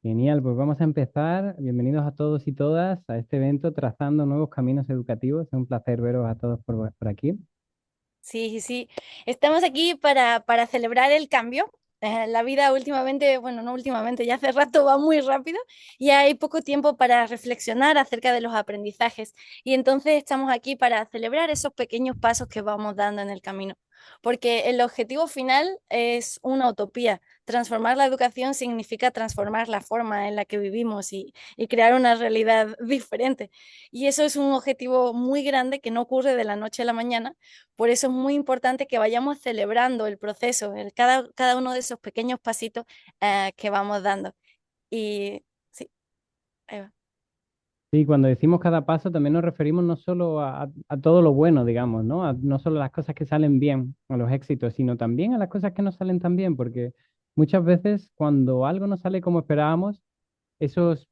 Genial, pues vamos a empezar. Bienvenidos a todos y todas a este evento Trazando Nuevos Caminos Educativos. Es un placer veros a todos por aquí. Sí, sí. Estamos aquí para celebrar el cambio. La vida últimamente, bueno, no últimamente, ya hace rato va muy rápido y hay poco tiempo para reflexionar acerca de los aprendizajes. Y entonces estamos aquí para celebrar esos pequeños pasos que vamos dando en el camino. Porque el objetivo final es una utopía. Transformar la educación significa transformar la forma en la que vivimos y crear una realidad diferente. Y eso es un objetivo muy grande que no ocurre de la noche a la mañana, por eso es muy importante que vayamos celebrando el proceso, cada uno de esos pequeños pasitos que vamos dando. Y sí, ahí va. Sí, cuando decimos cada paso también nos referimos no solo a todo lo bueno, digamos, ¿no? No solo a las cosas que salen bien, a los éxitos, sino también a las cosas que no salen tan bien, porque muchas veces cuando algo no sale como esperábamos, esas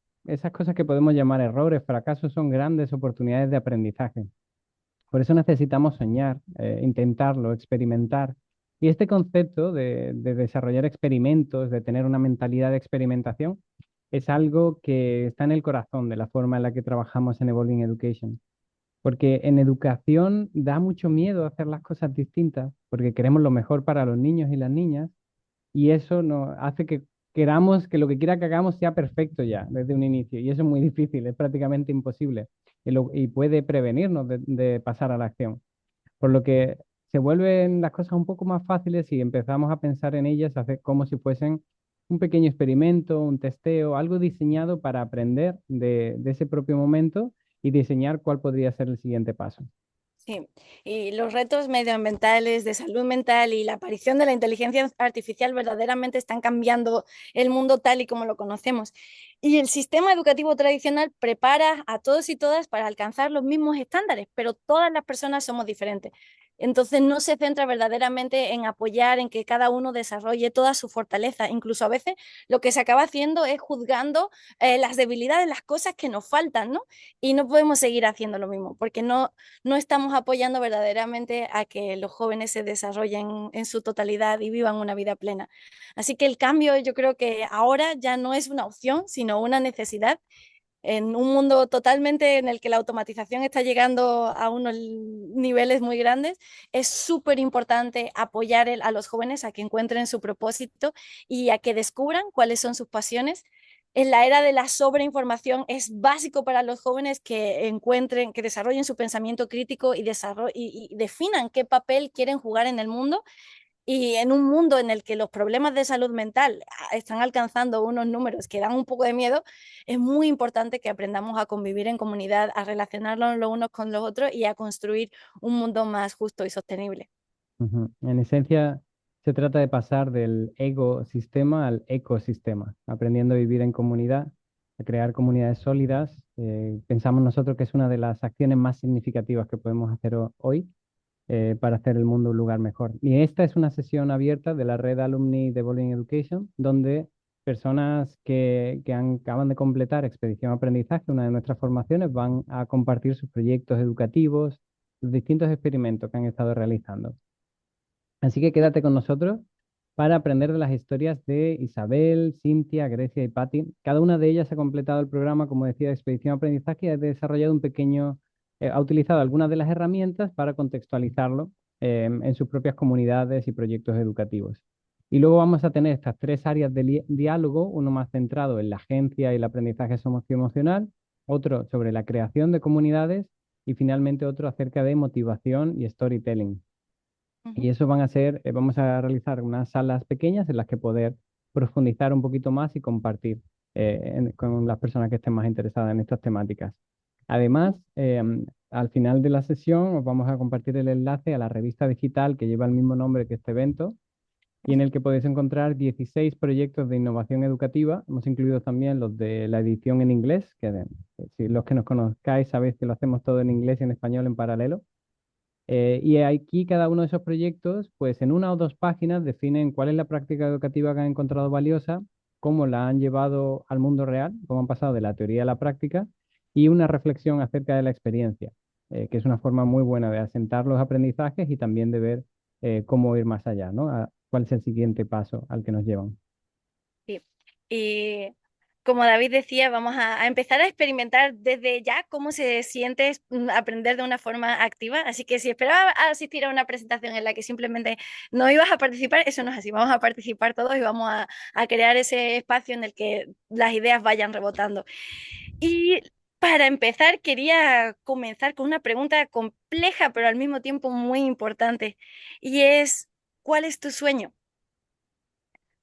cosas que podemos llamar errores, fracasos, son grandes oportunidades de aprendizaje. Por eso necesitamos soñar, intentarlo, experimentar. Y este concepto de desarrollar experimentos, de tener una mentalidad de experimentación, es algo que está en el corazón de la forma en la que trabajamos en Evolving Education. Porque en educación da mucho miedo hacer las cosas distintas, porque queremos lo mejor para los niños y las niñas, y eso nos hace que queramos que lo que quiera que hagamos sea perfecto ya desde un inicio. Y eso es muy difícil, es prácticamente imposible. Y puede prevenirnos de pasar a la acción. Por lo que se vuelven las cosas un poco más fáciles si empezamos a pensar en ellas hacer como si fuesen un pequeño experimento, un testeo, algo diseñado para aprender de ese propio momento y diseñar cuál podría ser el siguiente paso. Sí, y los retos medioambientales de salud mental y la aparición de la inteligencia artificial verdaderamente están cambiando el mundo tal y como lo conocemos. Y el sistema educativo tradicional prepara a todos y todas para alcanzar los mismos estándares, pero todas las personas somos diferentes. Entonces no se centra verdaderamente en apoyar, en que cada uno desarrolle toda su fortaleza. Incluso a veces lo que se acaba haciendo es juzgando las debilidades, las cosas que nos faltan, ¿no? Y no podemos seguir haciendo lo mismo, porque no estamos apoyando verdaderamente a que los jóvenes se desarrollen en su totalidad y vivan una vida plena. Así que el cambio yo creo que ahora ya no es una opción, sino una necesidad. En un mundo totalmente en el que la automatización está llegando a unos niveles muy grandes, es súper importante apoyar a los jóvenes a que encuentren su propósito y a que descubran cuáles son sus pasiones. En la era de la sobreinformación es básico para los jóvenes que encuentren, que desarrollen su pensamiento crítico y definan qué papel quieren jugar en el mundo. Y en un mundo en el que los problemas de salud mental están alcanzando unos números que dan un poco de miedo, es muy importante que aprendamos a convivir en comunidad, a relacionarnos los unos con los otros y a construir un mundo más justo y sostenible. Ujú. En esencia, se trata de pasar del ego-sistema al ecosistema, aprendiendo a vivir en comunidad, a crear comunidades sólidas. Pensamos nosotros que es una de las acciones más significativas que podemos hacer hoy para hacer el mundo un lugar mejor. Y esta es una sesión abierta de la red Alumni de Bowling Education, donde personas acaban de completar Expedición Aprendizaje, una de nuestras formaciones, van a compartir sus proyectos educativos, los distintos experimentos que han estado realizando. Así que quédate con nosotros para aprender de las historias de Isabel, Cintia, Grecia y Patti. Cada una de ellas ha completado el programa, como decía, de Expedición Aprendizaje y ha desarrollado ha utilizado algunas de las herramientas para contextualizarlo en sus propias comunidades y proyectos educativos. Y luego vamos a tener estas tres áreas de diálogo, uno más centrado en la agencia y el aprendizaje socioemocional, otro sobre la creación de comunidades y finalmente otro acerca de motivación y storytelling. Y Ujú. eso vamos a realizar unas salas pequeñas en las que poder profundizar un poquito más y compartir con las personas que estén más interesadas en estas temáticas. Además, al final de la sesión os vamos a compartir el enlace a la revista digital que lleva el mismo nombre que este evento y en el que podéis encontrar 16 proyectos de innovación educativa. Hemos incluido también los de la edición en inglés, si los que nos conozcáis sabéis que lo hacemos todo en inglés y en español en paralelo. Y aquí cada uno de esos proyectos, pues en una o dos páginas definen cuál es la práctica educativa que han encontrado valiosa, cómo la han llevado al mundo real, cómo han pasado de la teoría a la práctica y una reflexión acerca de la experiencia, que es una forma muy buena de asentar los aprendizajes y también de ver cómo ir más allá, ¿no? Cuál es el siguiente paso al que nos llevan. Sí. como David decía, vamos a empezar a experimentar desde ya cómo se siente aprender de una forma activa. Así que si esperaba asistir a una presentación en la que simplemente no ibas a participar, eso no es así. Vamos a participar todos y vamos a crear ese espacio en el que las ideas vayan rebotando. Y para empezar, quería comenzar con una pregunta compleja, pero al mismo tiempo muy importante. Y es, ¿cuál es tu sueño?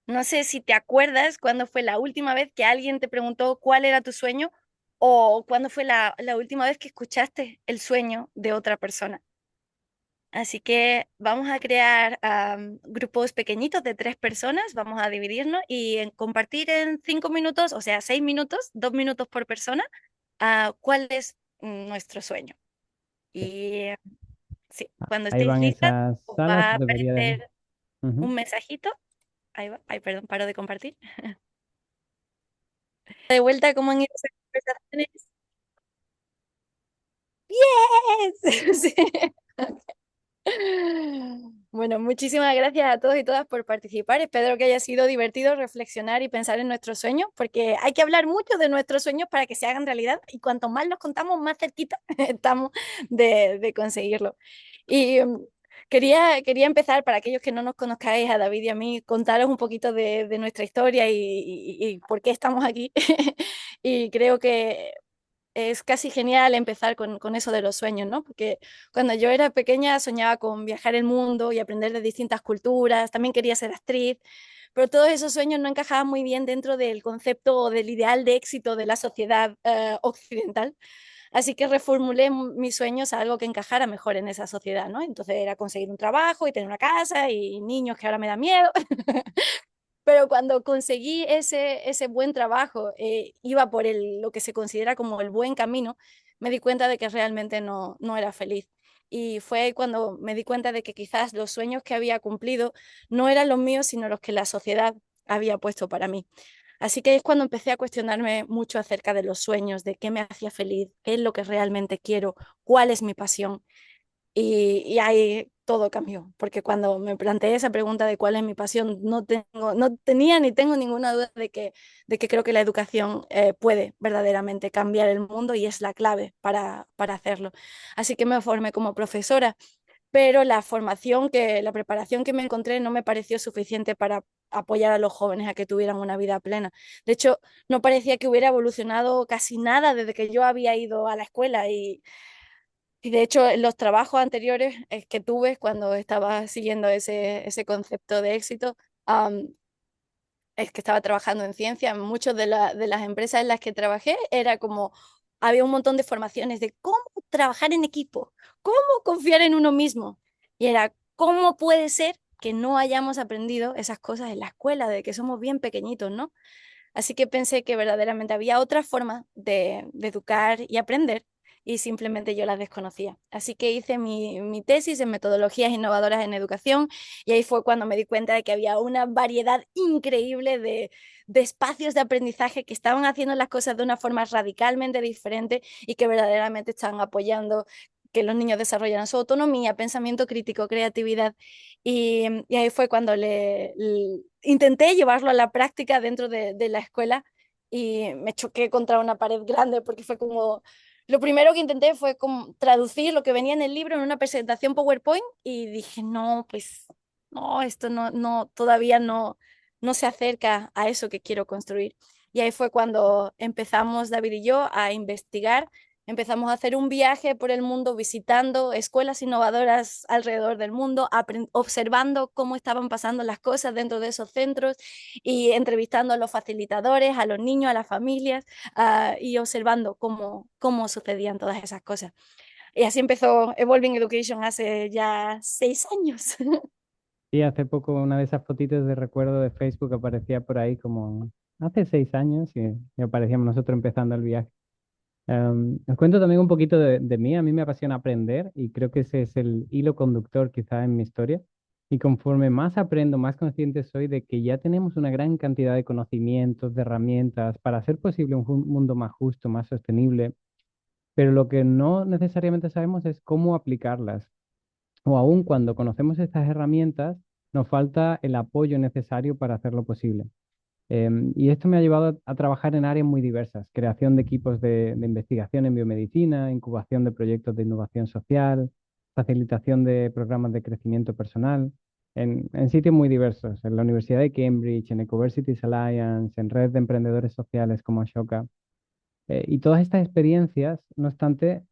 No sé si te acuerdas cuándo fue la última vez que alguien te preguntó cuál era tu sueño o cuándo fue la última vez que escuchaste el sueño de otra persona. Así que vamos a crear grupos pequeñitos de 3 personas, vamos a dividirnos y compartir en 5 minutos, o sea, 6 minutos, 2 minutos por persona, cuál es nuestro sueño. Y sí, cuando Ahí estéis van listas, esas os salas, va a debería de... aparecer Ujú. un mensajito. Ahí va, ay, perdón, paro de compartir. De vuelta, ¿cómo han ido esas conversaciones? ¡Yes! Sí. Bueno, muchísimas gracias a todos y todas por participar. Espero que haya sido divertido reflexionar y pensar en nuestros sueños, porque hay que hablar mucho de nuestros sueños para que se hagan realidad y cuanto más los contamos, más cerquita estamos de conseguirlo. Y quería empezar, para aquellos que no nos conozcáis, a David y a mí, contaros un poquito de nuestra historia y por qué estamos aquí. Y creo que es casi genial empezar con eso de los sueños, ¿no? Porque cuando yo era pequeña soñaba con viajar el mundo y aprender de distintas culturas, también quería ser actriz, pero todos esos sueños no encajaban muy bien dentro del concepto o del ideal de éxito de la sociedad occidental. Así que reformulé mis sueños a algo que encajara mejor en esa sociedad, ¿no? Entonces era conseguir un trabajo y tener una casa y niños que ahora me dan miedo. Pero cuando conseguí ese buen trabajo, iba por lo que se considera como el buen camino, me di cuenta de que realmente no era feliz. Y fue ahí cuando me di cuenta de que quizás los sueños que había cumplido no eran los míos, sino los que la sociedad había puesto para mí. Así que es cuando empecé a cuestionarme mucho acerca de los sueños, de qué me hacía feliz, qué es lo que realmente quiero, cuál es mi pasión. Y ahí todo cambió, porque cuando me planteé esa pregunta de cuál es mi pasión, no tenía ni tengo ninguna duda de que creo que la educación puede verdaderamente cambiar el mundo y es la clave para hacerlo. Así que me formé como profesora, pero la preparación que me encontré no me pareció suficiente para apoyar a los jóvenes a que tuvieran una vida plena. De hecho, no parecía que hubiera evolucionado casi nada desde que yo había ido a la escuela y de hecho, en los trabajos anteriores que tuve cuando estaba siguiendo ese concepto de éxito, am, es que estaba trabajando en ciencia. Muchas de las empresas en las que trabajé era como, había un montón de formaciones de cómo trabajar en equipo, cómo confiar en uno mismo. Y era, ¿cómo puede ser que no hayamos aprendido esas cosas en la escuela, de que somos bien pequeñitos, ¿no? Así que pensé que verdaderamente había otra forma de educar y aprender y simplemente yo las desconocía. Así que hice mi tesis en metodologías innovadoras en educación y ahí fue cuando me di cuenta de que había una variedad increíble de espacios de aprendizaje que estaban haciendo las cosas de una forma radicalmente diferente y que verdaderamente estaban apoyando que los niños desarrollaran su autonomía, pensamiento crítico, creatividad. Y ahí fue cuando intenté llevarlo a la práctica dentro de la escuela y me choqué contra una pared grande porque fue como, lo primero que intenté fue como traducir lo que venía en el libro en una presentación PowerPoint y dije, no, pues no, esto todavía no se acerca a eso que quiero construir. Y ahí fue cuando empezamos, David y yo, a investigar. Empezamos a hacer un viaje por el mundo visitando escuelas innovadoras alrededor del mundo, observando cómo estaban pasando las cosas dentro de esos centros y entrevistando a los facilitadores, a los niños, a las familias y observando cómo sucedían todas esas cosas. Y así empezó Evolving Education hace ya 6 años. Y hace poco una de esas fotitos de recuerdo de Facebook aparecía por ahí como hace 6 años y aparecíamos nosotros empezando el viaje. Os cuento también un poquito de mí. A mí me apasiona aprender y creo que ese es el hilo conductor quizá en mi historia. Y conforme más aprendo, más consciente soy de que ya tenemos una gran cantidad de conocimientos, de herramientas para hacer posible un mundo más justo, más sostenible. Pero lo que no necesariamente sabemos es cómo aplicarlas. O aún cuando conocemos estas herramientas, nos falta el apoyo necesario para hacerlo posible. Y esto me ha llevado a trabajar en áreas muy diversas: creación de equipos de investigación en biomedicina, incubación de proyectos de innovación social, facilitación de programas de crecimiento personal, en sitios muy diversos, en la Universidad de Cambridge, en Ecoversities Alliance, en redes de emprendedores sociales como Ashoka. Y todas estas experiencias, no obstante,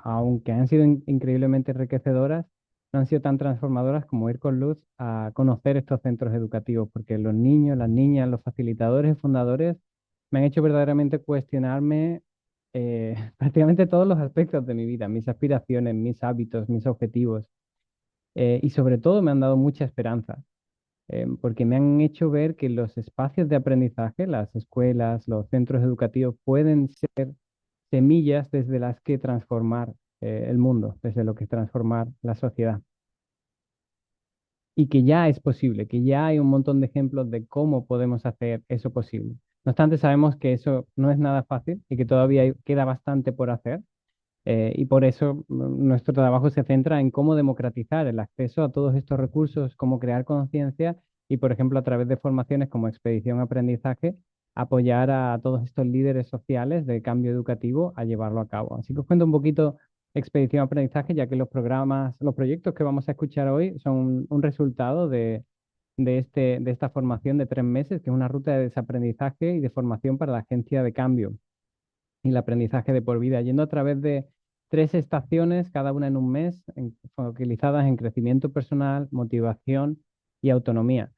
aunque han sido increíblemente enriquecedoras, no han sido tan transformadoras como ir con Luz a conocer estos centros educativos, porque los niños, las niñas, los facilitadores y fundadores me han hecho verdaderamente cuestionarme prácticamente todos los aspectos de mi vida: mis aspiraciones, mis hábitos, mis objetivos, y sobre todo me han dado mucha esperanza, porque me han hecho ver que los espacios de aprendizaje, las escuelas, los centros educativos, pueden ser semillas desde las que transformar el mundo, desde lo que transformar la sociedad. Y que ya es posible, que ya hay un montón de ejemplos de cómo podemos hacer eso posible. No obstante, sabemos que eso no es nada fácil y que todavía queda bastante por hacer. Y por eso nuestro trabajo se centra en cómo democratizar el acceso a todos estos recursos, cómo crear conciencia y, por ejemplo, a través de formaciones como Expedición Aprendizaje, apoyar a todos estos líderes sociales de cambio educativo a llevarlo a cabo. Así que os cuento un poquito Expedición Aprendizaje, ya que los programas, los proyectos que vamos a escuchar hoy son un resultado de esta formación de 3 meses, que es una ruta de desaprendizaje y de formación para la agencia de cambio y el aprendizaje de por vida, yendo a través de 3 estaciones, cada una en un mes, focalizadas en crecimiento personal, motivación y autonomía,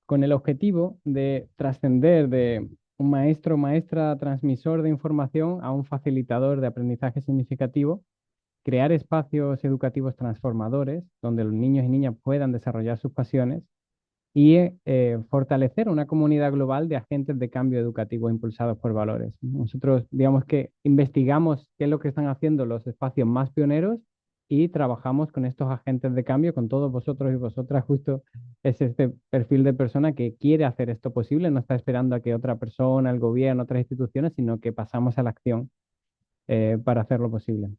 con el objetivo de trascender de un maestro o maestra transmisor de información a un facilitador de aprendizaje significativo, crear espacios educativos transformadores donde los niños y niñas puedan desarrollar sus pasiones y fortalecer una comunidad global de agentes de cambio educativo impulsados por valores. Nosotros, digamos que investigamos qué es lo que están haciendo los espacios más pioneros y trabajamos con estos agentes de cambio, con todos vosotros y vosotras. Justo es este perfil de persona que quiere hacer esto posible, no está esperando a que otra persona, el gobierno, otras instituciones, sino que pasamos a la acción para hacerlo posible.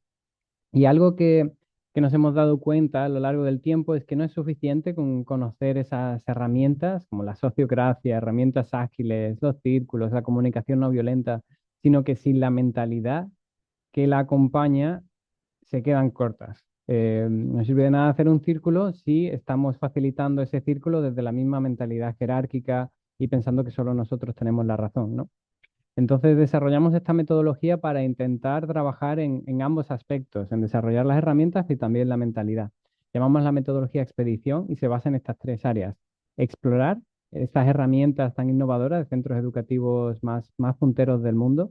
Y algo que nos hemos dado cuenta a lo largo del tiempo es que no es suficiente con conocer esas herramientas como la sociocracia, herramientas ágiles, los círculos, la comunicación no violenta, sino que sin la mentalidad que la acompaña se quedan cortas. No sirve de nada hacer un círculo si estamos facilitando ese círculo desde la misma mentalidad jerárquica y pensando que solo nosotros tenemos la razón, ¿no? Entonces desarrollamos esta metodología para intentar trabajar en ambos aspectos, en desarrollar las herramientas y también la mentalidad. Llamamos la metodología expedición y se basa en estas 3 áreas: explorar estas herramientas tan innovadoras de centros educativos más punteros del mundo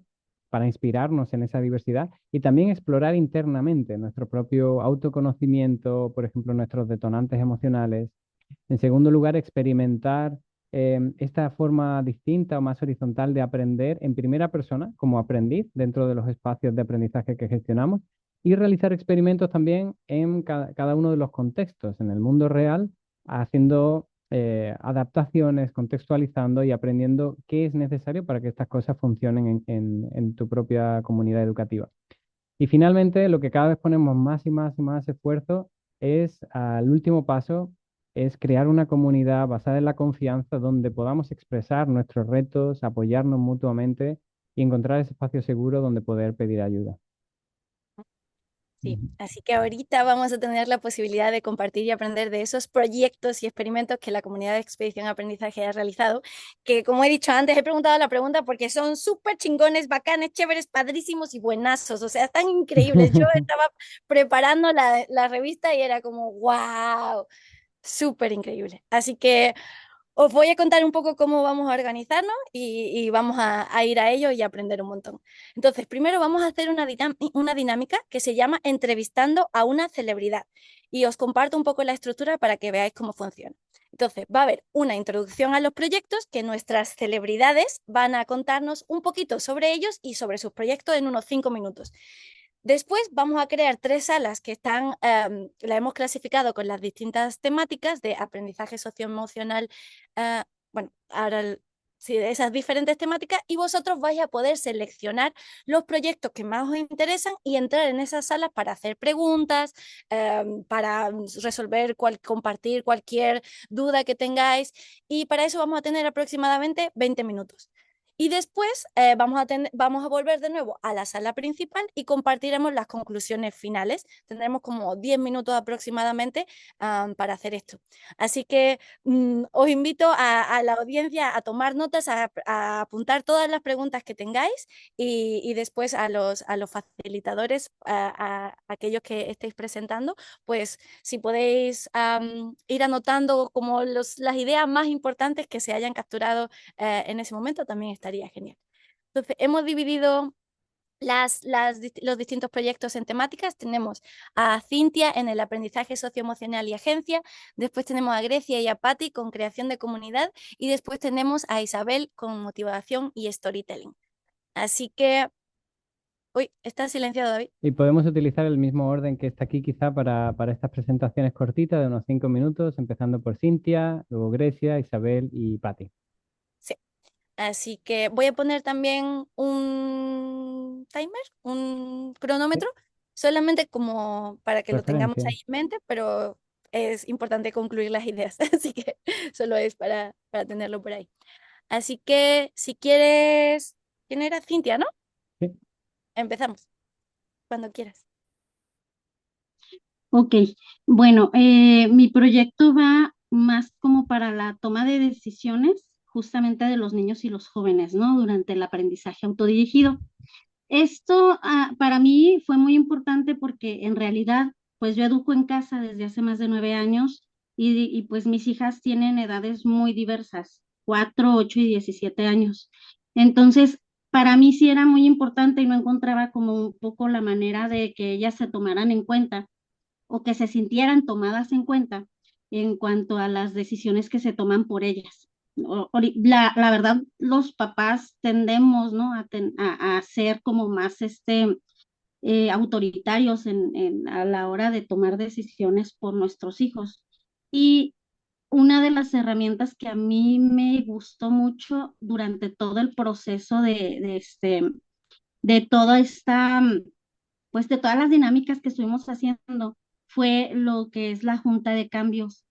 para inspirarnos en esa diversidad, y también explorar internamente nuestro propio autoconocimiento, por ejemplo, nuestros detonantes emocionales. En segundo lugar, experimentar esta forma distinta o más horizontal de aprender en primera persona como aprendiz dentro de los espacios de aprendizaje que gestionamos, y realizar experimentos también en cada uno de los contextos, en el mundo real, haciendo adaptaciones, contextualizando y aprendiendo qué es necesario para que estas cosas funcionen en tu propia comunidad educativa. Y finalmente, lo que cada vez ponemos más y más y más esfuerzo es al último paso, es crear una comunidad basada en la confianza donde podamos expresar nuestros retos, apoyarnos mutuamente y encontrar ese espacio seguro donde poder pedir ayuda. Sí, Ujú. así que ahorita vamos a tener la posibilidad de compartir y aprender de esos proyectos y experimentos que la comunidad de Expedición Aprendizaje ha realizado, que como he dicho antes, he preguntado la pregunta porque son súper chingones, bacanes, chéveres, padrísimos y buenazos, o sea, están increíbles. Yo estaba preparando la revista y era como, wow, súper increíble. Así que os voy a contar un poco cómo vamos a organizarnos y vamos a ir a ello y aprender un montón. Entonces, primero vamos a hacer una dinámica que se llama entrevistando a una celebridad. Y os comparto un poco la estructura para que veáis cómo funciona. Entonces, va a haber una introducción a los proyectos que nuestras celebridades van a contarnos un poquito sobre ellos y sobre sus proyectos en unos 5 minutos. Después vamos a crear 3 salas que están, la hemos clasificado con las distintas temáticas de aprendizaje socioemocional. Bueno, ahora sí, de esas diferentes temáticas y vosotros vais a poder seleccionar los proyectos que más os interesan y entrar en esas salas para hacer preguntas, para resolver, compartir cualquier duda que tengáis y para eso vamos a tener aproximadamente 20 minutos. Y después vamos a volver de nuevo a la sala principal y compartiremos las conclusiones finales. Tendremos como 10 minutos aproximadamente para hacer esto. Así que os invito a la audiencia a tomar notas, a apuntar todas las preguntas que tengáis y después a los facilitadores, a aquellos que estéis presentando, pues si podéis ir anotando como las ideas más importantes que se hayan capturado en ese momento, también estaría genial. Entonces, hemos dividido los distintos proyectos en temáticas. Tenemos a Cintia en el aprendizaje socioemocional y agencia, después tenemos a Grecia y a Patti con creación de comunidad y después tenemos a Isabel con motivación y storytelling. Así que, uy, está silenciado David. Y podemos utilizar el mismo orden que está aquí quizá para estas presentaciones cortitas de unos 5 minutos, empezando por Cintia, luego Grecia, Isabel y Patti. Sí. Así que voy a poner también un timer, un Sí, cronómetro, solamente como para que lo tengamos referencia. ahí en mente, pero es importante concluir las ideas, así que solo es para tenerlo por ahí. Así que si quieres, ¿quién era? Cintia, ¿no? Sí. Empezamos, cuando quieras. Ok, bueno, mi proyecto va más como para la toma de decisiones justamente de los niños y los jóvenes, ¿no? Durante el aprendizaje autodirigido. Esto para mí fue muy importante porque en realidad, pues yo educo en casa desde hace más de 9 años y pues mis hijas tienen edades muy diversas, 4, 8 y 17 años. Entonces, para mí sí era muy importante y no encontraba como un poco la manera de que ellas se tomaran en cuenta o que se sintieran tomadas en cuenta en cuanto a las decisiones que se toman por ellas. La verdad, los papás tendemos, ¿no? A ser como más autoritarios a la hora de tomar decisiones por nuestros hijos. Y una de las herramientas que a mí me gustó mucho durante todo el proceso de toda esta pues de todas las dinámicas que estuvimos haciendo, fue lo que es la junta de cambios.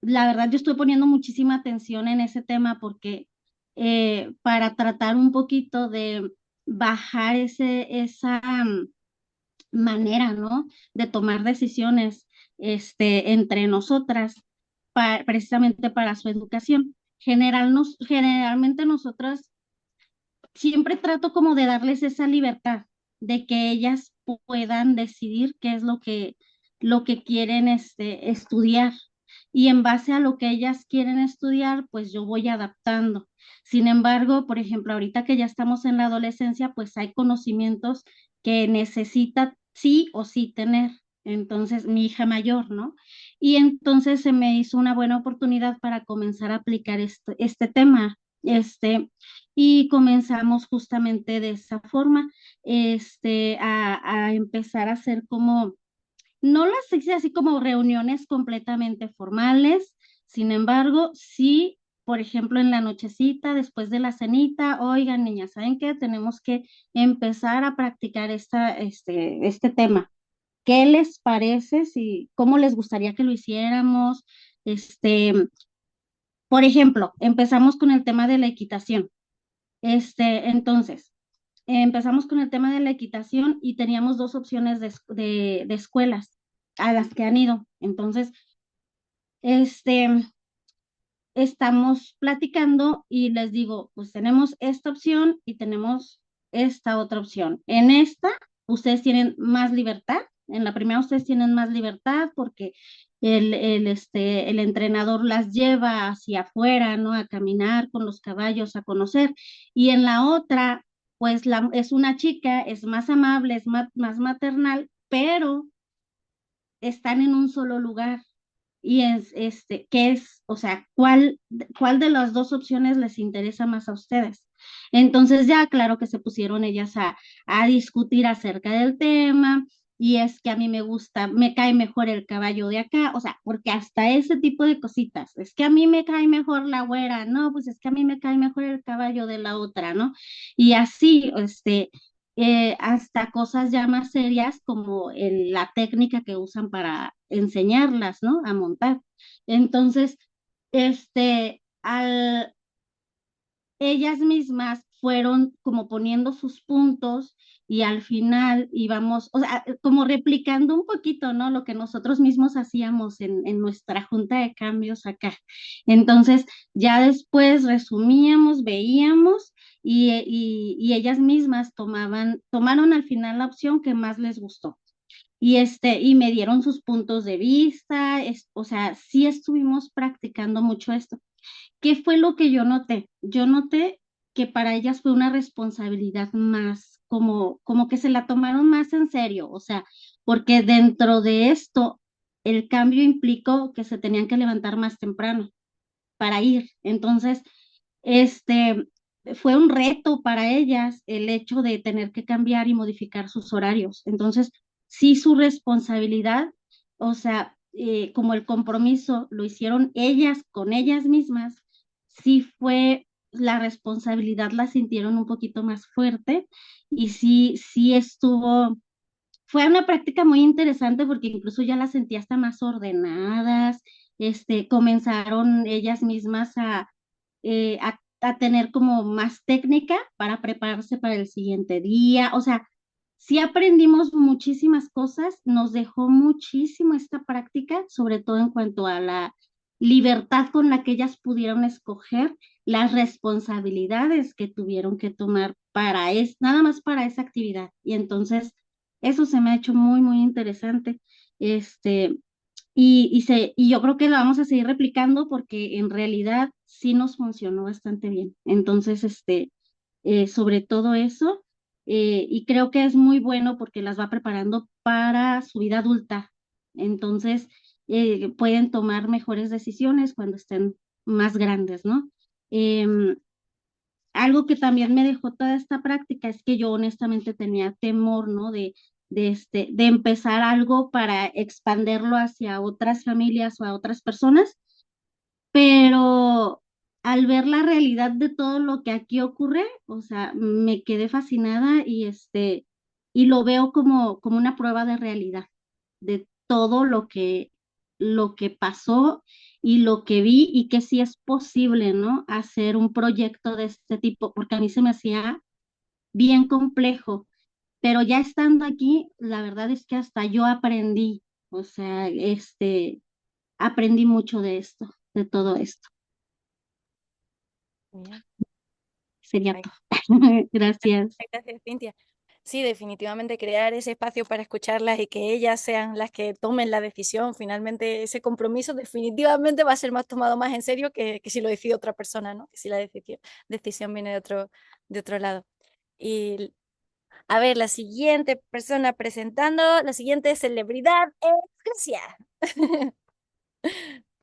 La verdad, yo estoy poniendo muchísima atención en ese tema porque para tratar un poquito de bajar esa manera, ¿no? De tomar decisiones entre nosotras, precisamente para su educación. Generalmente nosotras siempre trato como de darles esa libertad de que ellas puedan decidir qué es lo que quieren estudiar. Y en base a lo que ellas quieren estudiar, pues yo voy adaptando. Sin embargo, por ejemplo, ahorita que ya estamos en la adolescencia, pues hay conocimientos que necesita sí o sí tener. Entonces, mi hija mayor, ¿no? Y entonces se me hizo una buena oportunidad para comenzar a aplicar este tema. Y comenzamos justamente de esa forma, a empezar a hacer como, no las hice así como reuniones completamente formales, sin embargo, sí, por ejemplo, en la nochecita, después de la cenita, oigan, niñas, ¿saben qué? Tenemos que empezar a practicar este tema. ¿Qué les parece? ¿Cómo les gustaría que lo hiciéramos? Este, por ejemplo, empezamos con el tema de la equitación. Entonces, empezamos con el tema de la equitación y teníamos dos opciones de escuelas a las que han ido. Entonces, este, estamos platicando y les digo, pues tenemos esta opción y tenemos esta otra opción. En esta, ustedes tienen más libertad. En la primera, ustedes tienen más libertad porque el entrenador las lleva hacia afuera, ¿no? A caminar con los caballos, a conocer. Y en la otra, pues es una chica, es más amable, es más maternal, pero están en un solo lugar y ¿qué es? O sea, ¿cuál de las dos opciones les interesa más a ustedes? Entonces ya, claro que se pusieron ellas a discutir acerca del tema, y es que a mí me gusta, me cae mejor el caballo de acá, o sea, porque hasta ese tipo de cositas, es que a mí me cae mejor la güera, no, pues es que a mí me cae mejor el caballo de la otra, ¿no? Y así, hasta cosas ya más serias como la técnica que usan para enseñarlas, ¿no? A montar. Entonces, al ellas mismas fueron como poniendo sus puntos y al final íbamos, o sea, como replicando un poquito, ¿no? Lo que nosotros mismos hacíamos en nuestra junta de cambios acá. Entonces, ya después resumíamos, veíamos y ellas mismas tomaron al final la opción que más les gustó. Y me dieron sus puntos de vista, o sea, sí estuvimos practicando mucho esto. ¿Qué fue lo que yo noté? Yo noté que para ellas fue una responsabilidad más, como que se la tomaron más en serio, o sea, porque dentro de esto el cambio implicó que se tenían que levantar más temprano para ir. Entonces, este fue un reto para ellas el hecho de tener que cambiar y modificar sus horarios. Entonces, sí su responsabilidad, o sea, como el compromiso lo hicieron ellas con ellas mismas, sí fue la responsabilidad la sintieron un poquito más fuerte y sí estuvo, fue una práctica muy interesante porque incluso ya las sentí hasta más ordenadas, comenzaron ellas mismas a tener como más técnica para prepararse para el siguiente día. O sea, sí aprendimos muchísimas cosas, nos dejó muchísimo esta práctica, sobre todo en cuanto a la libertad con la que ellas pudieron escoger las responsabilidades que tuvieron que tomar nada más para esa actividad. Y entonces, eso se me ha hecho muy, muy interesante. Este, y yo creo que la vamos a seguir replicando porque en realidad sí nos funcionó bastante bien. Entonces, sobre todo eso, y creo que es muy bueno porque las va preparando para su vida adulta. Entonces, pueden tomar mejores decisiones cuando estén más grandes, ¿no? Em, Algo que también me dejó toda esta práctica es que yo honestamente tenía temor, ¿no? De empezar algo para expanderlo hacia otras familias o a otras personas, pero al ver la realidad de todo lo que aquí ocurre, o sea, me quedé fascinada y lo veo como una prueba de realidad de todo lo que pasó y lo que vi y que sí es posible, ¿no? Hacer un proyecto de este tipo, porque a mí se me hacía bien complejo, pero ya estando aquí, la verdad es que hasta yo aprendí, o sea, aprendí mucho de esto, de todo esto. Genial. Sería Ay, todo. Gracias. gracias, Cintia. Sí, definitivamente crear ese espacio para escucharlas y que ellas sean las que tomen la decisión. Finalmente, ese compromiso definitivamente va a ser más tomado más en serio que si lo decide otra persona, ¿no? Que si la decisión viene de otro lado. Y a ver, la siguiente persona presentando, la siguiente celebridad es Grecia.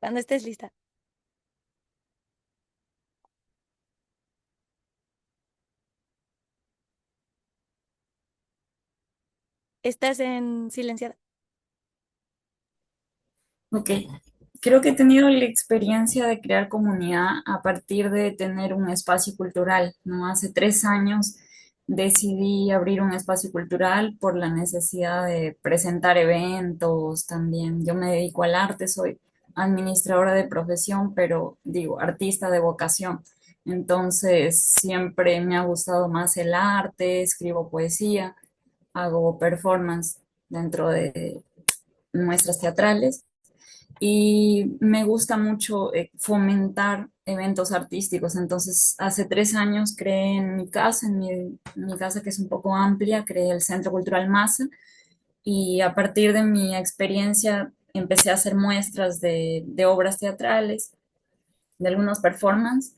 Cuando estés lista. Estás en silenciada. Ok, creo que he tenido la experiencia de crear comunidad a partir de tener un espacio cultural, ¿no? Hace 3 años decidí abrir un espacio cultural por la necesidad de presentar eventos también. Yo me dedico al arte, soy administradora de profesión, pero digo, artista de vocación. Entonces, siempre me ha gustado más el arte, escribo poesía, hago performance dentro de muestras teatrales y me gusta mucho fomentar eventos artísticos. Entonces, hace 3 años creé en mi casa, en mi casa que es un poco amplia, creé el Centro Cultural Masa y a partir de mi experiencia empecé a hacer muestras de obras teatrales, de algunos performances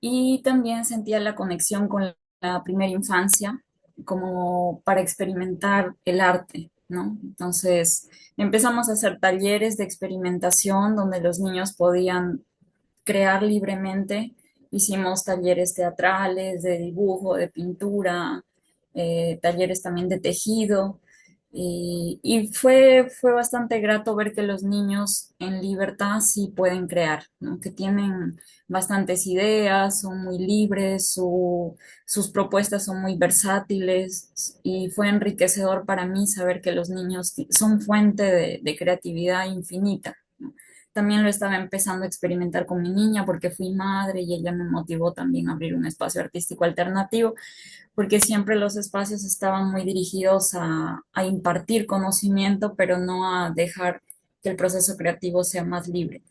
y también sentía la conexión con la primera infancia como para experimentar el arte, ¿no? Entonces empezamos a hacer talleres de experimentación donde los niños podían crear libremente. Hicimos talleres teatrales, de dibujo, de pintura, talleres también de tejido Y fue bastante grato ver que los niños en libertad sí pueden crear, ¿no? Que tienen bastantes ideas, son muy libres, sus propuestas son muy versátiles y fue enriquecedor para mí saber que los niños son fuente de creatividad infinita, ¿no? También lo estaba empezando a experimentar con mi niña porque fui madre y ella me motivó también a abrir un espacio artístico alternativo porque siempre los espacios estaban muy dirigidos a impartir conocimiento, pero no a dejar que el proceso creativo sea más libre.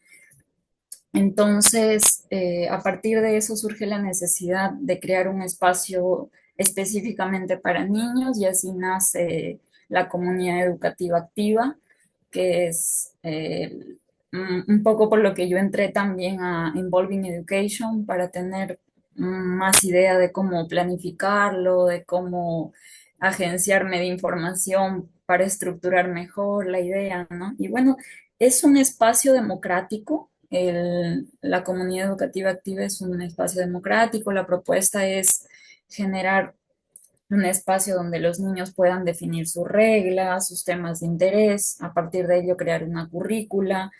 Entonces, a partir de eso surge la necesidad de crear un espacio específicamente para niños y así nace la comunidad educativa activa, que es un poco por lo que yo entré también a Involving Education para tener más idea de cómo planificarlo, de cómo agenciarme de información para estructurar mejor la idea, ¿no? Y bueno, es un espacio democrático. La comunidad educativa activa es un espacio democrático. La propuesta es generar un espacio donde los niños puedan definir sus reglas, sus temas de interés, a partir de ello crear una currícula,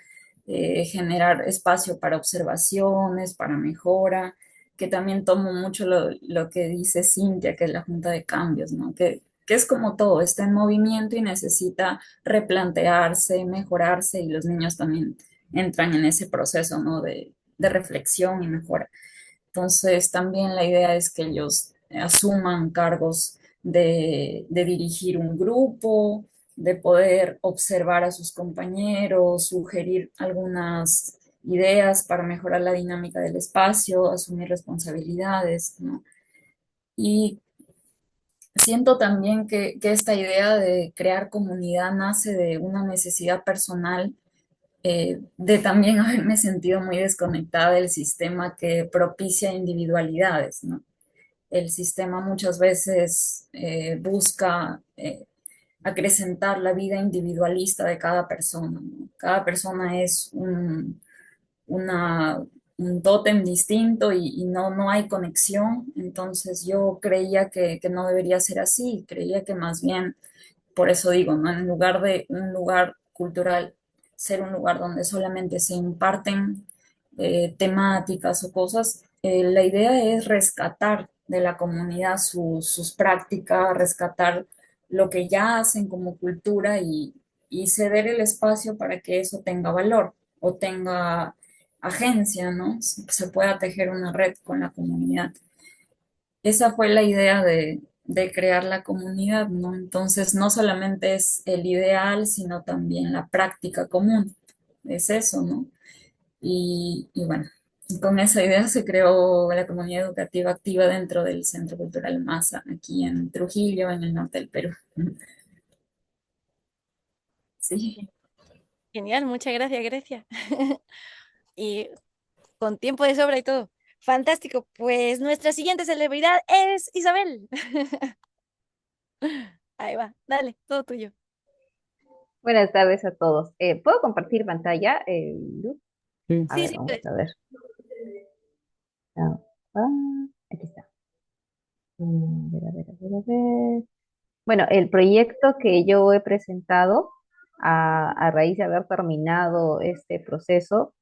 generar espacio para observaciones, para mejora, que también tomo mucho lo que dice Cintia, que es la Junta de Cambios, ¿no? Que es como todo, está en movimiento y necesita replantearse, mejorarse, y los niños también entran en ese proceso, ¿no? De reflexión y mejora. Entonces, también la idea es que ellos asuman cargos de dirigir un grupo, de poder observar a sus compañeros, sugerir algunas ideas para mejorar la dinámica del espacio, asumir responsabilidades, ¿no? Y siento también que esta idea de crear comunidad nace de una necesidad personal, de también haberme sentido muy desconectada del sistema que propicia individualidades, ¿no? El sistema muchas veces busca acrecentar la vida individualista de cada persona, ¿no? Cada persona es una, un tótem distinto y no hay conexión. Entonces yo creía que no debería ser así, creía que más bien, por eso digo, ¿no? En lugar de un lugar cultural, ser un lugar donde solamente se imparten temáticas o cosas, la idea es rescatar de la comunidad sus prácticas, rescatar lo que ya hacen como cultura y ceder el espacio para que eso tenga valor o tenga agencia, ¿no? Se pueda tejer una red con la comunidad. Esa fue la idea de crear la comunidad, ¿no? Entonces, no solamente es el ideal, sino también la práctica común. Es eso, ¿no? Y bueno, con esa idea se creó la comunidad educativa activa dentro del Centro Cultural Masa, aquí en Trujillo, en el norte del Perú. Sí. Genial, muchas gracias, Grecia. Y con tiempo de sobra y todo. Fantástico. Pues nuestra siguiente celebridad es Isabel. Ahí va, dale, todo tuyo. Buenas tardes a todos. ¿Puedo compartir pantalla? Luz? Sí. A Sí, ver, sí, vamos pues. a ver. Ah, aquí está. A ver, a ver, a ver, a ver. Bueno, el proyecto que yo he presentado a raíz de haber terminado este proceso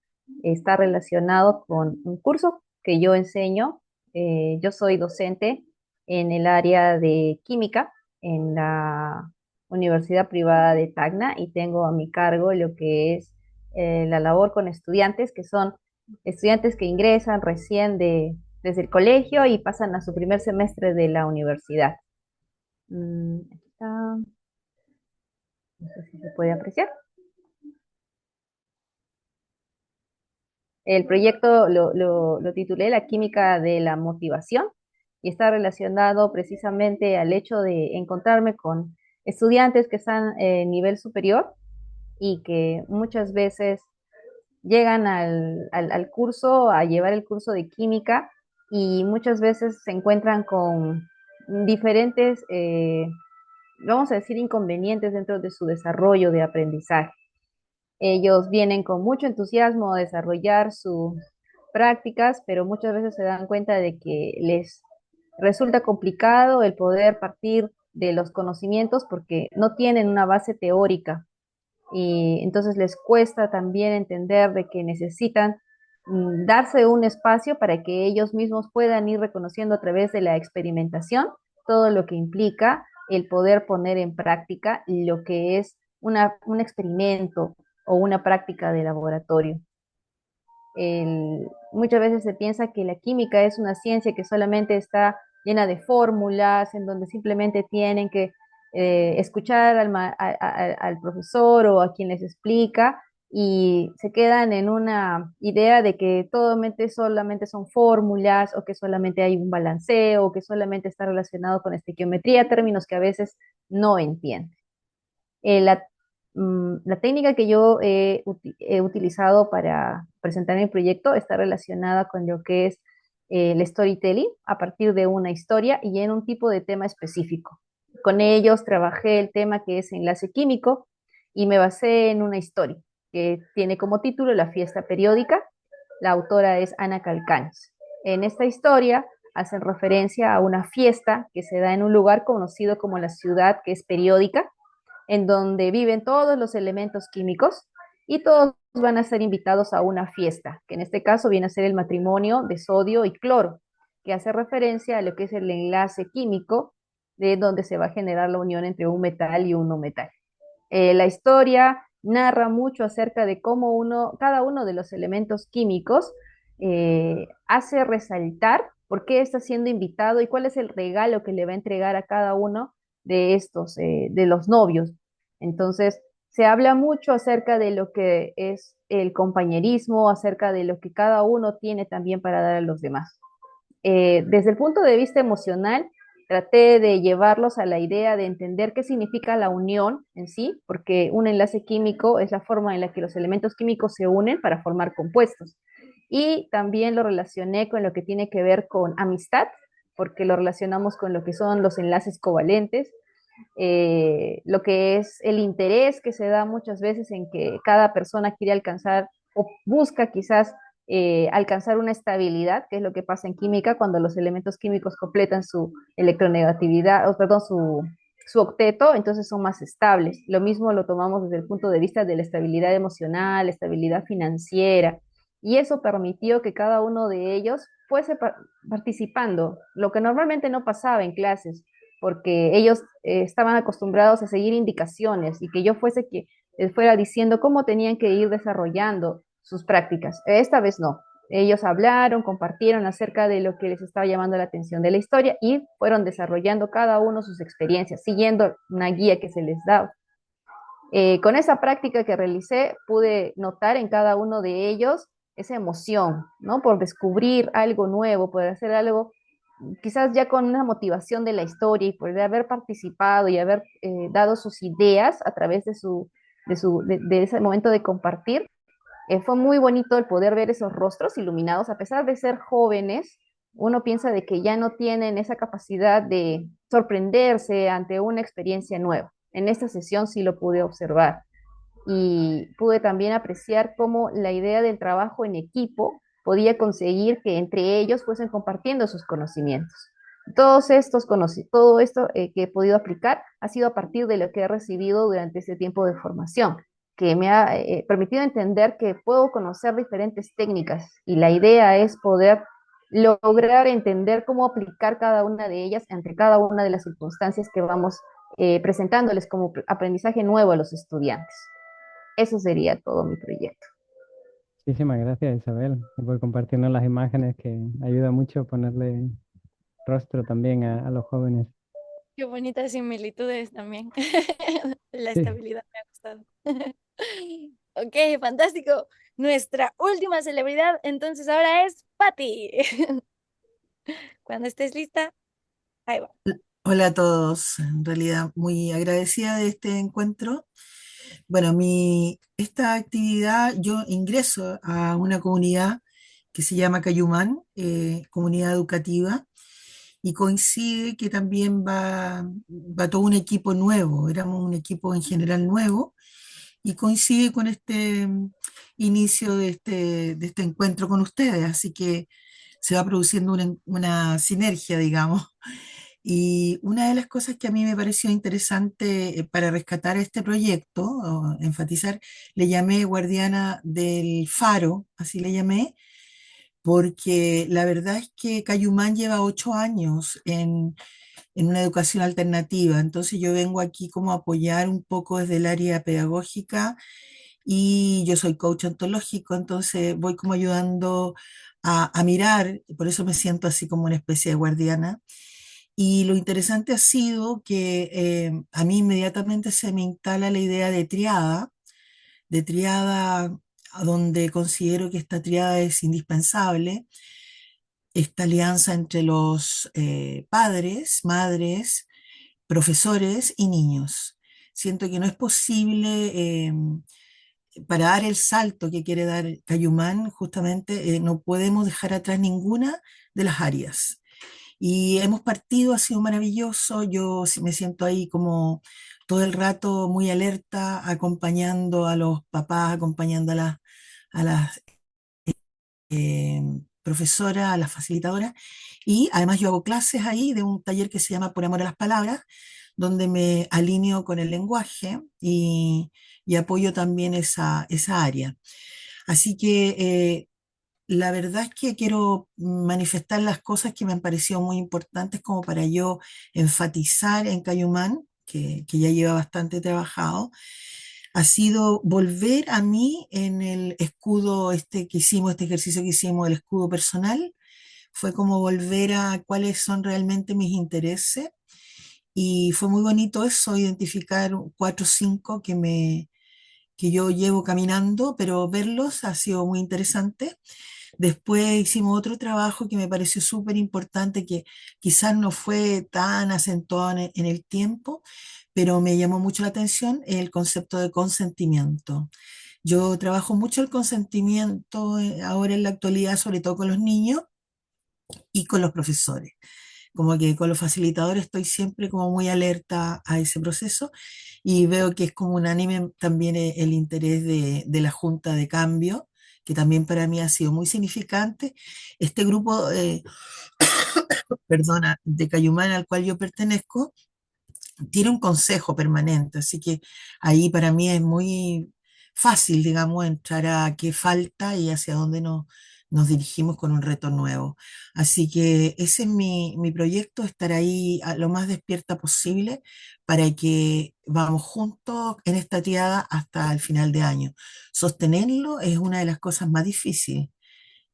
está relacionado con un curso que yo enseño. Yo soy docente en el área de química en la Universidad Privada de Tacna y tengo a mi cargo lo que es la labor con estudiantes, que son estudiantes que ingresan recién desde el colegio y pasan a su primer semestre de la universidad. Aquí está, no sé si se puede apreciar. El proyecto lo titulé La química de la motivación y está relacionado precisamente al hecho de encontrarme con estudiantes que están en nivel superior y que muchas veces llegan al curso, a llevar el curso de química y muchas veces se encuentran con diferentes, vamos a decir, inconvenientes dentro de su desarrollo de aprendizaje. Ellos vienen con mucho entusiasmo a desarrollar sus prácticas, pero muchas veces se dan cuenta de que les resulta complicado el poder partir de los conocimientos porque no tienen una base teórica y entonces les cuesta también entender de que necesitan darse un espacio para que ellos mismos puedan ir reconociendo a través de la experimentación todo lo que implica el poder poner en práctica lo que es un experimento o una práctica de laboratorio. Muchas veces se piensa que la química es una ciencia que solamente está llena de fórmulas, en donde simplemente tienen que escuchar al profesor o a quien les explica y se quedan en una idea de que solamente son fórmulas o que solamente hay un balanceo o que solamente está relacionado con estequiometría, términos que a veces no entienden. La técnica que yo he utilizado para presentar mi proyecto está relacionada con lo que es el storytelling a partir de una historia y en un tipo de tema específico. Con ellos trabajé el tema que es enlace químico y me basé en una historia que tiene como título La fiesta periódica. La autora es Ana Calcaños. En esta historia hacen referencia a una fiesta que se da en un lugar conocido como la ciudad, que es periódica, en donde viven todos los elementos químicos y todos van a ser invitados a una fiesta, que en este caso viene a ser el matrimonio de sodio y cloro, que hace referencia a lo que es el enlace químico de donde se va a generar la unión entre un metal y un no metal. La historia narra mucho acerca de cómo cada uno de los elementos químicos hace resaltar por qué está siendo invitado y cuál es el regalo que le va a entregar a cada uno de estos, de los novios. Entonces, se habla mucho acerca de lo que es el compañerismo, acerca de lo que cada uno tiene también para dar a los demás. Desde el punto de vista emocional, traté de llevarlos a la idea de entender qué significa la unión en sí, porque un enlace químico es la forma en la que los elementos químicos se unen para formar compuestos. Y también lo relacioné con lo que tiene que ver con amistad, porque lo relacionamos con lo que son los enlaces covalentes, lo que es el interés que se da muchas veces en que cada persona quiere alcanzar o busca quizás alcanzar una estabilidad, que es lo que pasa en química cuando los elementos químicos completan su electronegatividad, o perdón, su octeto, entonces son más estables. Lo mismo lo tomamos desde el punto de vista de la estabilidad emocional, estabilidad financiera, y eso permitió que cada uno de ellos fuese participando, lo que normalmente no pasaba en clases, porque ellos estaban acostumbrados a seguir indicaciones y que yo fuese que les fuera diciendo cómo tenían que ir desarrollando sus prácticas. Esta vez no. Ellos hablaron, compartieron acerca de lo que les estaba llamando la atención de la historia y fueron desarrollando cada uno sus experiencias, siguiendo una guía que se les daba. Con esa práctica que realicé, pude notar en cada uno de ellos esa emoción, ¿no? Por descubrir algo nuevo, por hacer algo, quizás ya con una motivación de la historia y por haber participado y haber dado sus ideas a través de ese momento de compartir. Fue muy bonito el poder ver esos rostros iluminados, a pesar de ser jóvenes. Uno piensa de que ya no tienen esa capacidad de sorprenderse ante una experiencia nueva. En esta sesión sí lo pude observar y pude también apreciar cómo la idea del trabajo en equipo podía conseguir que entre ellos fuesen compartiendo sus conocimientos. Todo esto que he podido aplicar ha sido a partir de lo que he recibido durante este tiempo de formación, que me ha permitido entender que puedo conocer diferentes técnicas y la idea es poder lograr entender cómo aplicar cada una de ellas ante cada una de las circunstancias que vamos presentándoles como aprendizaje nuevo a los estudiantes. Eso sería todo mi proyecto. Muchísimas gracias, Isabel, por compartirnos las imágenes, que ayuda mucho a ponerle rostro también a los jóvenes. Qué bonitas similitudes también. La Sí. estabilidad me ha gustado. Ok, fantástico. Nuestra última celebridad, entonces ahora es Patti. Cuando estés lista, ahí va. Hola a todos, en realidad muy agradecida de este encuentro. Bueno, esta actividad yo ingreso a una comunidad que se llama Cayumán, comunidad educativa, y coincide que también va todo un equipo nuevo, éramos un equipo en general nuevo, y coincide con este inicio de este encuentro con ustedes, así que se va produciendo una sinergia, digamos. Y una de las cosas que a mí me pareció interesante para rescatar este proyecto, o enfatizar, le llamé Guardiana del Faro, así le llamé, porque la verdad es que Cayumán lleva 8 años en una educación alternativa, entonces yo vengo aquí como a apoyar un poco desde el área pedagógica y yo soy coach ontológico, entonces voy como ayudando a mirar, y por eso me siento así como una especie de guardiana. Y lo interesante ha sido que a mí inmediatamente se me instala la idea de triada, a donde considero que esta triada es indispensable, esta alianza entre los padres, madres, profesores y niños. Siento que no es posible, para dar el salto que quiere dar Cayumán, justamente no podemos dejar atrás ninguna de las áreas. Y hemos partido, ha sido maravilloso. Yo me siento ahí como todo el rato muy alerta, acompañando a los papás, acompañando a las eh, profesoras, a las facilitadoras. Y además yo hago clases ahí de un taller que se llama Por Amor a las Palabras, donde me alineo con el lenguaje y apoyo también esa área. Así que la verdad es que quiero manifestar las cosas que me han parecido muy importantes como para yo enfatizar en Cayumán, que ya lleva bastante trabajado, ha sido volver a mí en el escudo este que hicimos, este ejercicio que hicimos, el escudo personal, fue como volver a cuáles son realmente mis intereses y fue muy bonito eso, identificar 4 o 5 que yo llevo caminando, pero verlos ha sido muy interesante. Después hicimos otro trabajo que me pareció súper importante, que quizás no fue tan acentuado en el tiempo, pero me llamó mucho la atención, el concepto de consentimiento. Yo trabajo mucho el consentimiento ahora en la actualidad, sobre todo con los niños y con los profesores. Como que con los facilitadores estoy siempre como muy alerta a ese proceso y veo que es como unánime también el interés de la Junta de Cambio, que también para mí ha sido muy significante. Este grupo, perdona, de Cayumán al cual yo pertenezco, tiene un consejo permanente, así que ahí para mí es muy fácil, digamos, entrar a qué falta y hacia dónde nos dirigimos con un reto nuevo. Así que ese es mi proyecto, estar ahí lo más despierta posible para que vamos juntos en esta triada hasta el final de año. Sostenerlo es una de las cosas más difíciles,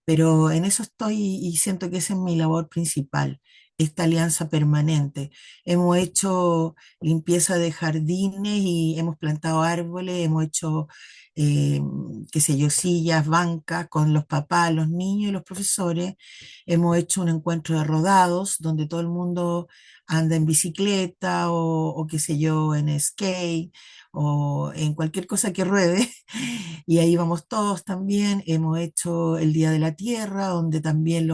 pero en eso estoy y siento que esa es mi labor principal, esta alianza permanente. Hemos hecho limpieza de jardines y hemos plantado árboles, hemos hecho, eh, qué sé yo, sillas, bancas con los papás, los niños y los profesores. Hemos hecho un encuentro de rodados donde todo el mundo anda en bicicleta o qué sé yo, en skate o en cualquier cosa que ruede. Y ahí vamos todos también. Hemos hecho el Día de la Tierra, donde también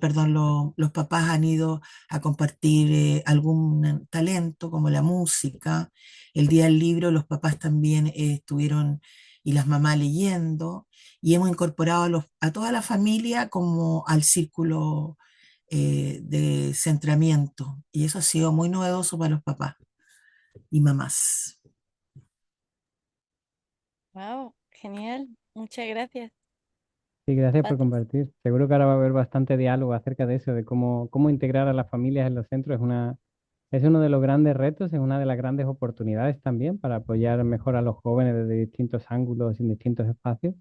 perdón, los papás han ido a compartir algún talento, como la música. El Día del Libro, los papás también estuvieron y las mamás leyendo. Y hemos incorporado a toda la familia como al círculo de centramiento. Y eso ha sido muy novedoso para los papás y mamás. Wow, genial. Muchas gracias, Sí, gracias por Pati. compartir. Seguro que ahora va a haber bastante diálogo acerca de eso, de cómo integrar a las familias en los centros. Es uno de los grandes retos, es una de las grandes oportunidades también para apoyar mejor a los jóvenes desde distintos ángulos y en distintos espacios.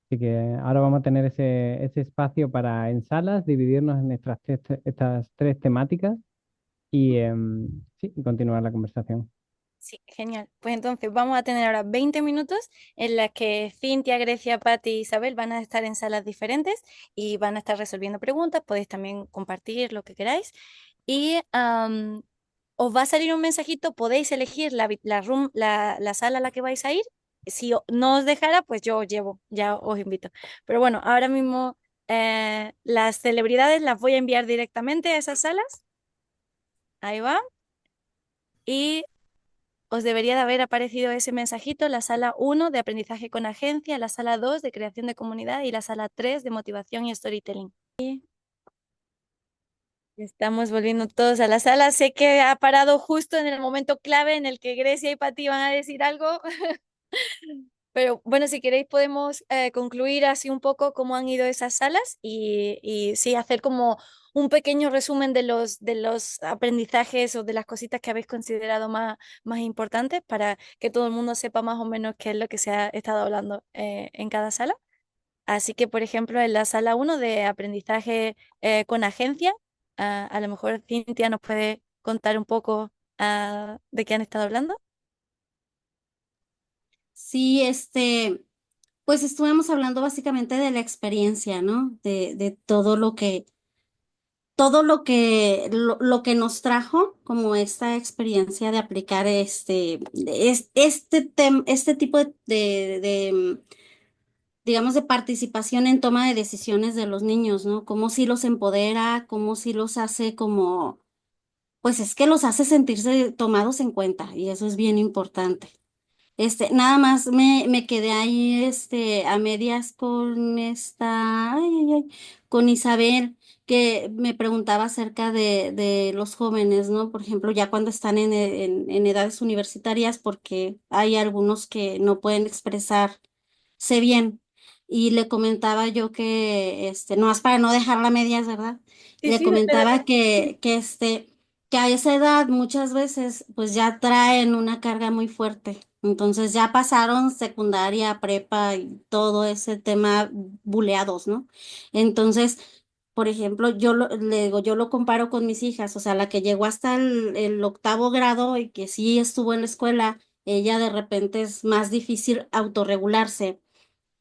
Así que ahora vamos a tener ese espacio para en salas, dividirnos en estas tres temáticas y sí, y continuar la conversación. Sí, genial. Pues entonces vamos a tener ahora 20 minutos en las que Cintia, Grecia, Pati y Isabel van a estar en salas diferentes y van a estar resolviendo preguntas. Podéis también compartir lo que queráis. Y os va a salir un mensajito, podéis elegir la sala a la que vais a ir. Si no os dejara, pues yo os llevo, ya os invito. Pero bueno, ahora mismo las celebridades las voy a enviar directamente a esas salas. Ahí va. Y os debería de haber aparecido ese mensajito, la sala 1 de aprendizaje con agencia, la sala 2 de creación de comunidad y la sala 3 de motivación y storytelling. Y, Estamos volviendo todos a la sala. Sé que ha parado justo en el momento clave en el que Grecia y Pati van a decir algo. Pero bueno, si queréis podemos concluir así un poco cómo han ido esas salas y sí, hacer como un pequeño resumen de los aprendizajes o de las cositas que habéis considerado más importantes para que todo el mundo sepa más o menos qué es lo que se ha estado hablando en cada sala. Así que, por ejemplo, en la sala uno de aprendizaje con agencia, a lo mejor Cintia nos puede contar un poco de qué han estado hablando. Sí, pues estuvimos hablando básicamente de la experiencia, ¿no? De lo que nos trajo como esta experiencia de aplicar este tipo digamos, de participación en toma de decisiones de los niños, ¿no? Cómo sí los empodera, cómo sí los hace como, pues es que los hace sentirse tomados en cuenta y eso es bien importante. Nada más me quedé ahí, a medias con con Isabel, que me preguntaba acerca de los jóvenes, ¿no? Por ejemplo, ya cuando están en edades universitarias, porque hay algunos que no pueden expresarse bien. Y le comentaba yo que, no más para no dejarla a medias, ¿verdad? Sí, Le sí, dale, comentaba dale. que a esa edad muchas veces pues ya traen una carga muy fuerte. Entonces ya pasaron secundaria, prepa y todo ese tema buleados, ¿no? Entonces, por ejemplo, le digo, yo lo comparo con mis hijas, o sea, la que llegó hasta el octavo grado y que sí estuvo en la escuela, ella de repente es más difícil autorregularse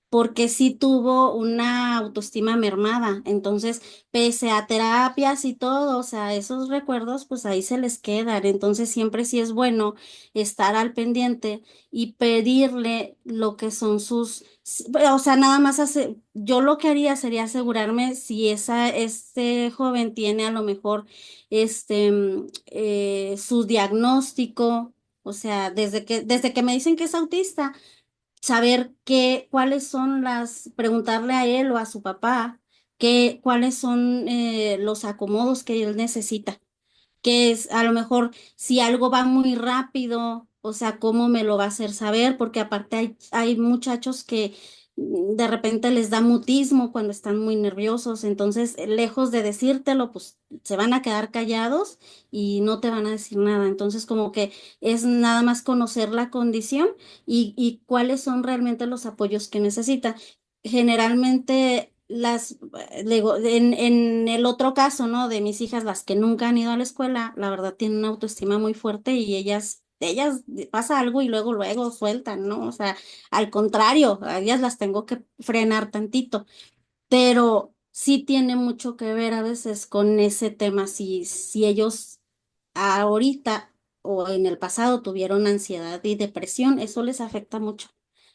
porque sí tuvo una autoestima mermada. Entonces, pese a terapias y todo, o sea, esos recuerdos, pues ahí se les quedan. Entonces, siempre sí es bueno estar al pendiente y pedirle lo que son o sea, nada más yo lo que haría sería asegurarme si este joven tiene a lo mejor su diagnóstico. O sea, desde que me dicen que es autista, saber cuáles son preguntarle a él o a su papá cuáles son los acomodos que él necesita, que es a lo mejor si algo va muy rápido, o sea, cómo me lo va a hacer saber, porque aparte hay muchachos que de repente les da mutismo cuando están muy nerviosos, entonces lejos de decírtelo, pues se van a quedar callados y no te van a decir nada. Entonces como que es nada más conocer la condición y cuáles son realmente los apoyos que necesita. Generalmente le digo, en el otro caso, ¿no? De mis hijas, las que nunca han ido a la escuela, la verdad tienen una autoestima muy fuerte y ellas pasa algo y luego sueltan, ¿no? O sea, al contrario, a ellas las tengo que frenar tantito, pero sí tiene mucho que ver a veces con ese tema, si ellos ahorita o en el pasado tuvieron ansiedad y depresión, eso les afecta mucho.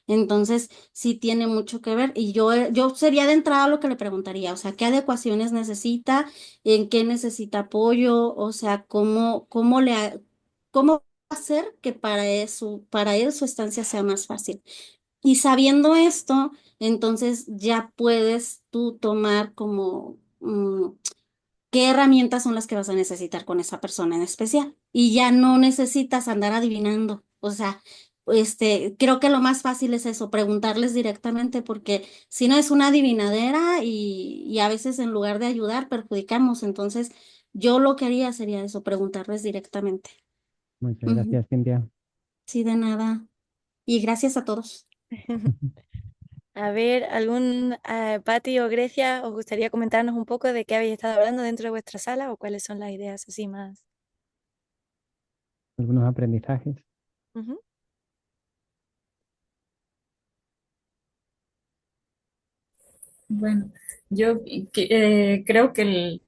Entonces, sí tiene mucho que ver y yo sería de entrada lo que le preguntaría, o sea, ¿qué adecuaciones necesita? ¿En qué necesita apoyo? O sea, cómo hacer que para él su estancia sea más fácil? Y sabiendo esto, entonces ya puedes tú tomar como qué herramientas son las que vas a necesitar con esa persona en especial. Y ya no necesitas andar adivinando. O sea, creo que lo más fácil es eso, preguntarles directamente, porque si no es una adivinadera y a veces en lugar de ayudar, perjudicamos. Entonces, yo lo que haría sería eso, preguntarles directamente. Muchas Ujú. gracias, Cintia. Sí, de nada. Y gracias a todos. A ver, Pati o Grecia, ¿os gustaría comentarnos un poco de qué habéis estado hablando dentro de vuestra sala o cuáles son las ideas así más? Algunos aprendizajes. Ujú. Bueno, yo creo que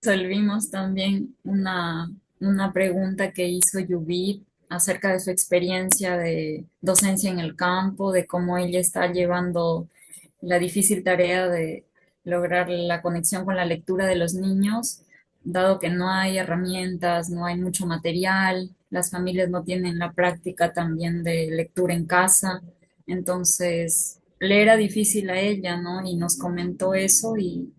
resolvimos también una pregunta que hizo Yubit acerca de su experiencia de docencia en el campo, de cómo ella está llevando la difícil tarea de lograr la conexión con la lectura de los niños, dado que no hay herramientas, no hay mucho material, las familias no tienen la práctica también de lectura en casa, entonces le era difícil a ella, ¿no? Y nos comentó eso y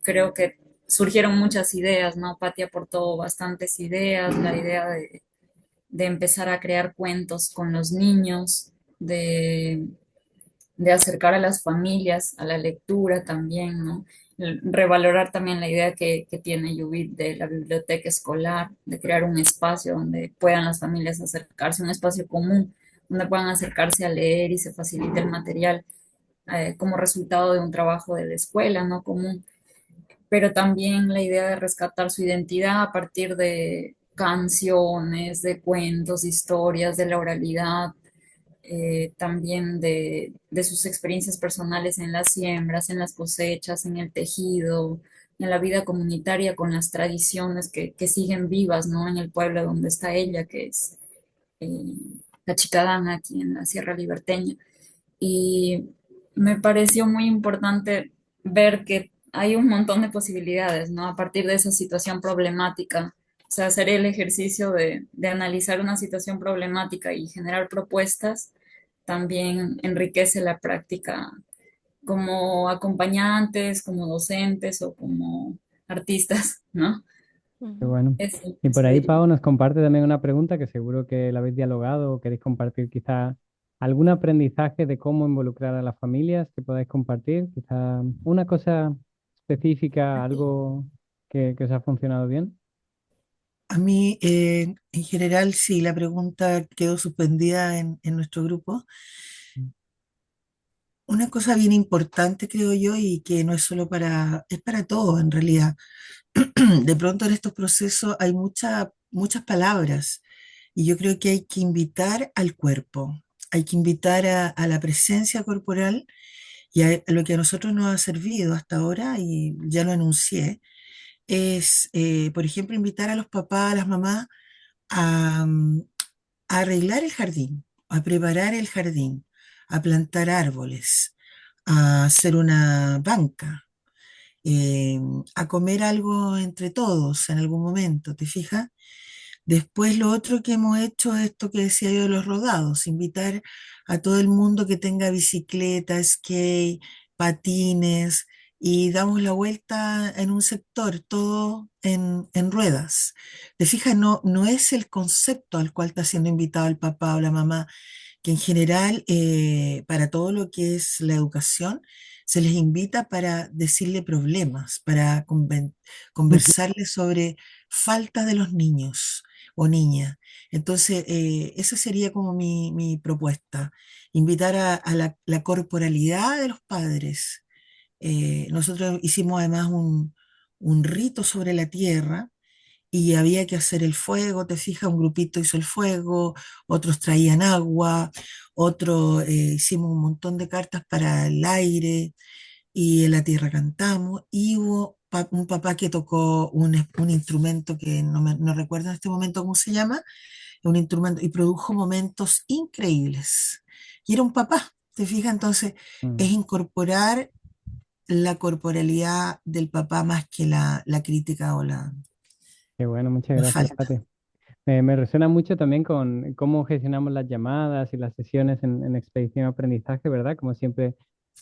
creo que surgieron muchas ideas, ¿no? Patti aportó bastantes ideas, la idea de empezar a crear cuentos con los niños, de acercar a las familias a la lectura también, ¿no? Revalorar también la idea que tiene Judith de la biblioteca escolar, de crear un espacio donde puedan las familias acercarse, un espacio común, donde puedan acercarse a leer y se facilite el material como resultado de un trabajo de la escuela, ¿no? Común, pero también la idea de rescatar su identidad a partir de canciones, de cuentos, de historias, de la oralidad, también de sus experiencias personales en las siembras, en las cosechas, en el tejido, en la vida comunitaria, con las tradiciones que siguen vivas, ¿no? En el pueblo donde está ella, que es eh, Cachicadán, aquí en la Sierra Liberteña. Y me pareció muy importante ver que hay un montón de posibilidades, ¿no? A partir de esa situación problemática. O sea, hacer el ejercicio de analizar una situación problemática y generar propuestas también enriquece la práctica como acompañantes, como docentes o como artistas, ¿no? Qué Ujú. bueno. Y por Eso ahí diría. Pau nos comparte también una pregunta que seguro que la habéis dialogado o queréis compartir quizá algún aprendizaje de cómo involucrar a las familias que podáis compartir, quizá una cosa específica, algo que os ha funcionado bien. A mí, en general, sí, la pregunta quedó suspendida en nuestro grupo. Una cosa bien importante, creo yo, y que no es solo es para todos en realidad. De pronto en estos procesos hay muchas palabras y yo creo que hay que invitar al cuerpo, hay que invitar a la presencia corporal y a lo que a nosotros nos ha servido hasta ahora, y ya lo enuncié, es, por ejemplo, invitar a los papás, a las mamás a, a arreglar el jardín, a preparar el jardín, a plantar árboles, a hacer una banca, eh, a comer algo entre todos en algún momento, ¿te fijas? Después lo otro que hemos hecho es esto que decía yo de los rodados, invitar a todo el mundo que tenga bicicleta, skate, patines, y damos la vuelta en un sector, todo en ruedas. ¿Te fijas? No, no es el concepto al cual está siendo invitado el papá o la mamá, que en general, para todo lo que es la educación, se les invita para decirle problemas, para Ujú. conversarles sobre falta de los niños o niñas. Entonces, esa sería como mi propuesta, invitar a la corporalidad de los padres. Nosotros hicimos además un rito sobre la tierra y había que hacer el fuego, te fijas, un grupito hizo el fuego, otros traían agua, otros hicimos un montón de cartas para el aire y en la tierra cantamos y hubo un papá que tocó un instrumento que no recuerdo en este momento cómo se llama, un instrumento y produjo momentos increíbles. Y era un papá, te fijas, entonces es Mm. incorporar la corporalidad del papá más que la crítica o Qué bueno, muchas la gracias, falta. Pati. Me resuena mucho también con cómo gestionamos las llamadas y las sesiones en expedición de aprendizaje, ¿verdad? Como siempre,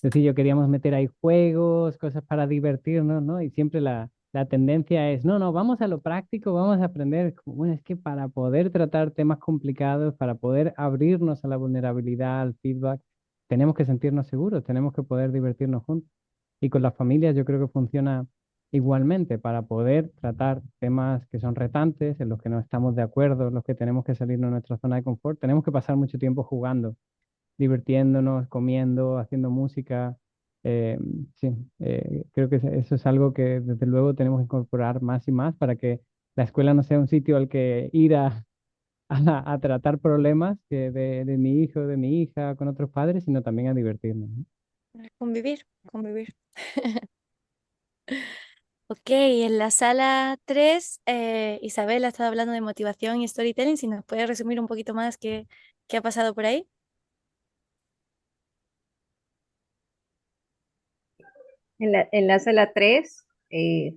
yo queríamos meter ahí juegos, cosas para divertirnos, ¿no? Y siempre la tendencia es, no, no, vamos a lo práctico, vamos a aprender. Como, bueno, es que para poder tratar temas complicados, para poder abrirnos a la vulnerabilidad, al feedback, tenemos que sentirnos seguros, tenemos que poder divertirnos juntos. Y con las familias yo creo que funciona igualmente, para poder tratar temas que son retantes, en los que no estamos de acuerdo, en los que tenemos que salir de nuestra zona de confort, tenemos que pasar mucho tiempo jugando, divirtiéndonos, comiendo, haciendo música. Eh, sí, creo que eso es algo que desde luego tenemos que incorporar más y más para que la escuela no sea un sitio al que ir a tratar problemas que de mi hijo, de mi hija, con otros padres, sino también a divertirnos, ¿no? Convivir, convivir. Ok, en la sala 3, Isabel ha estado hablando de motivación y storytelling. Si nos puede resumir un poquito más qué ha pasado por ahí. En la sala 3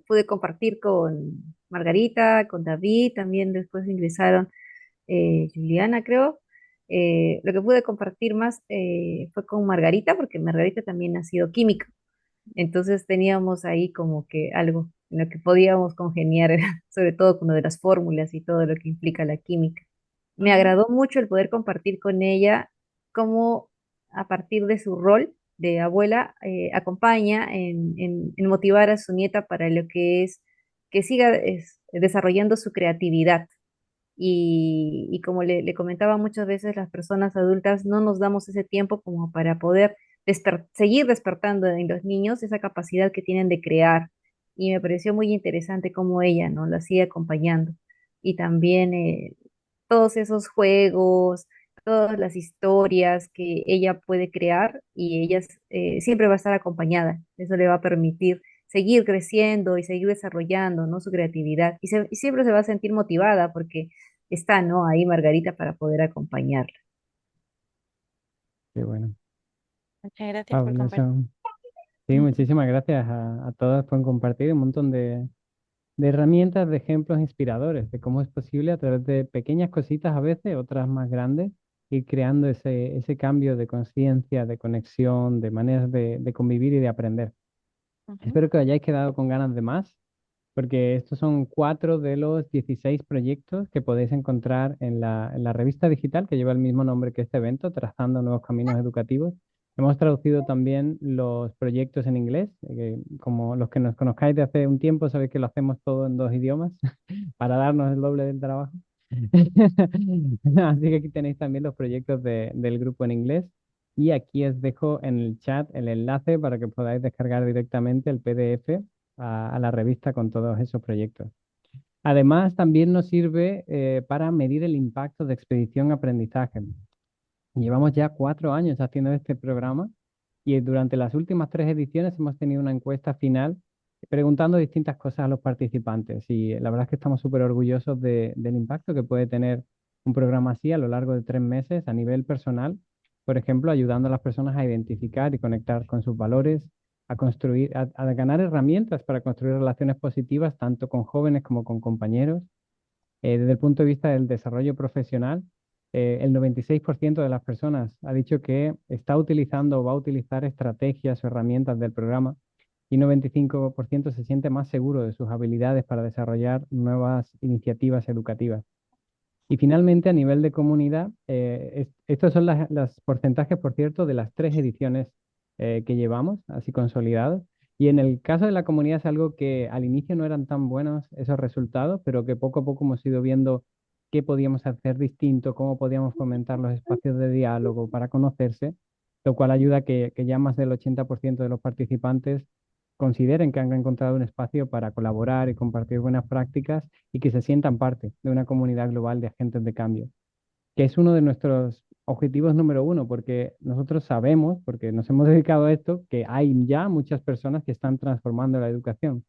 pude compartir con Margarita, con David, también después ingresaron Juliana, creo. Lo que pude compartir más fue con Margarita, porque Margarita también ha sido química. Entonces teníamos ahí como que algo en lo que podíamos congeniar, sobre todo con lo de las fórmulas y todo lo que implica la química. Me Ujú. agradó mucho el poder compartir con ella cómo a partir de su rol de abuela acompaña en motivar a su nieta para lo que es que siga desarrollando su creatividad. Y como le comentaba muchas veces, las personas adultas no nos damos ese tiempo como para poder seguir despertando en los niños esa capacidad que tienen de crear. Y me pareció muy interesante cómo ella, ¿no? La sigue acompañando. Y también todos esos juegos, todas las historias que ella puede crear y ella siempre va a estar acompañada. Eso le va a permitir seguir creciendo y seguir desarrollando, ¿no? Su creatividad. Y siempre se va a sentir motivada porque está, ¿no? Ahí Margarita para poder acompañarla. Qué bueno. Muchas gracias por compartir. Fabuloso. Sí, muchísimas gracias a todas por compartir un montón de herramientas, de ejemplos inspiradores de cómo es posible a través de pequeñas cositas a veces, otras más grandes, ir creando ese cambio de conciencia, de conexión, de maneras de convivir y de aprender. Ujú. Espero que os hayáis quedado con ganas de más, porque estos son 4 de los 16 proyectos que podéis encontrar en la revista digital que lleva el mismo nombre que este evento, Trazando Nuevos Caminos Educativos. Hemos traducido también los proyectos en inglés, como los que nos conozcáis de hace un tiempo, sabéis que lo hacemos todo en 2 idiomas para darnos el doble del trabajo. Así que aquí tenéis también los proyectos del grupo en inglés. Y aquí os dejo en el chat el enlace para que podáis descargar directamente el PDF a la revista con todos esos proyectos. Además, también nos sirve para medir el impacto de expedición-aprendizaje. Llevamos ya 4 años haciendo este programa y durante las últimas 3 ediciones hemos tenido una encuesta final preguntando distintas cosas a los participantes y la verdad es que estamos súper orgullosos del impacto que puede tener un programa así a lo largo de 3 meses a nivel personal, por ejemplo, ayudando a las personas a identificar y conectar con sus valores, a construir, a ganar herramientas para construir relaciones positivas tanto con jóvenes como con compañeros desde el punto de vista del desarrollo profesional, el 96% de las personas ha dicho que está utilizando o va a utilizar estrategias o herramientas del programa y 95% se siente más seguro de sus habilidades para desarrollar nuevas iniciativas educativas. Y finalmente, a nivel de comunidad, estos son los porcentajes, por cierto, de las 3 ediciones que llevamos, así consolidados. Y en el caso de la comunidad es algo que al inicio no eran tan buenos esos resultados, pero que poco a poco hemos ido viendo qué podíamos hacer distinto, cómo podíamos fomentar los espacios de diálogo para conocerse, lo cual ayuda a que ya más del 80% de los participantes consideren que han encontrado un espacio para colaborar y compartir buenas prácticas y que se sientan parte de una comunidad global de agentes de cambio, que es uno de nuestros objetivos número uno, porque nosotros sabemos, porque nos hemos dedicado a esto, que hay ya muchas personas que están transformando la educación,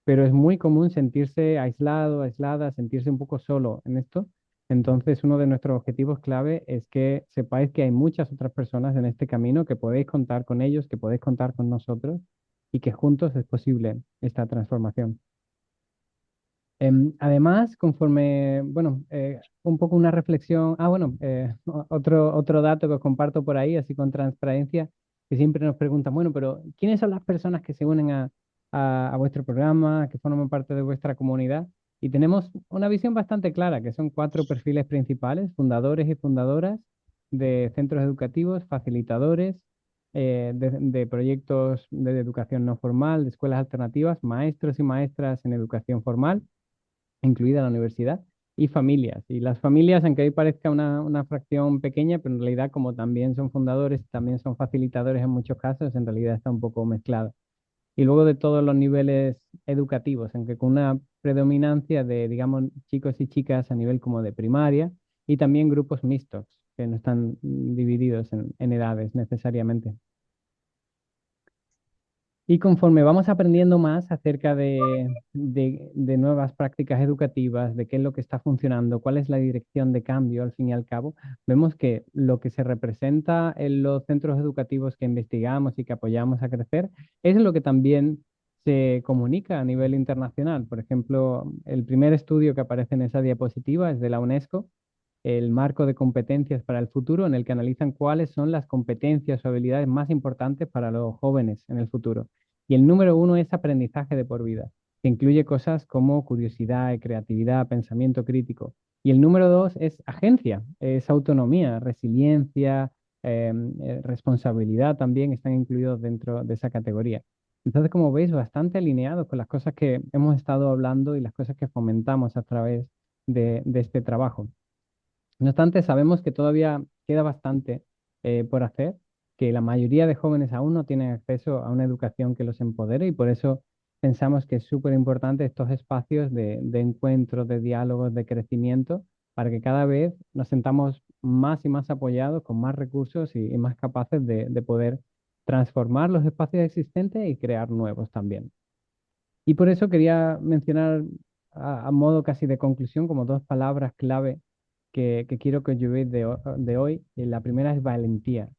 pero es muy común sentirse aislado, aislada, sentirse un poco solo en esto. Entonces, uno de nuestros objetivos clave es que sepáis que hay muchas otras personas en este camino, que podéis contar con ellos, que podéis contar con nosotros y que juntos es posible esta transformación. Además, conforme, bueno, un poco una reflexión, bueno, otro dato que os comparto por ahí, así con transparencia, que siempre nos preguntan, bueno, pero ¿quiénes son las personas que se unen a vuestro programa, que forman parte de vuestra comunidad? Y tenemos una visión bastante clara, que son 4 perfiles principales, fundadores y fundadoras de centros educativos, facilitadores de proyectos de educación no formal, de escuelas alternativas, maestros y maestras en educación formal incluida la universidad, y familias. Y las familias, aunque hoy parezca una fracción pequeña, pero en realidad como también son fundadores, también son facilitadores en muchos casos, en realidad está un poco mezclado. Y luego de todos los niveles educativos, aunque con una predominancia de, digamos, chicos y chicas a nivel como de primaria, y también grupos mixtos, que no están divididos en edades necesariamente. Y conforme vamos aprendiendo más acerca de nuevas prácticas educativas, de qué es lo que está funcionando, cuál es la dirección de cambio al fin y al cabo, vemos que lo que se representa en los centros educativos que investigamos y que apoyamos a crecer es lo que también se comunica a nivel internacional. Por ejemplo, el primer estudio que aparece en esa diapositiva es de la UNESCO, el marco de competencias para el futuro, en el que analizan cuáles son las competencias o habilidades más importantes para los jóvenes en el futuro. Y el número 1 es aprendizaje de por vida. que incluye cosas como curiosidad, creatividad, pensamiento crítico. Y el número 2 es agencia, es autonomía, resiliencia, responsabilidad también están incluidos dentro de esa categoría. Entonces, como veis, bastante alineados con las cosas que hemos estado hablando y las cosas que fomentamos a través de este trabajo. No obstante, sabemos que todavía queda bastante por hacer, que la mayoría de jóvenes aún no tienen acceso a una educación que los empodere y por eso pensamos que es súper importante estos espacios de encuentro, de diálogos, de crecimiento, para que cada vez nos sentamos más y más apoyados, con más recursos y más capaces de poder transformar los espacios existentes y crear nuevos también. Y por eso quería mencionar a modo casi de conclusión como dos palabras clave que quiero que os llevéis de hoy. La primera es valentía.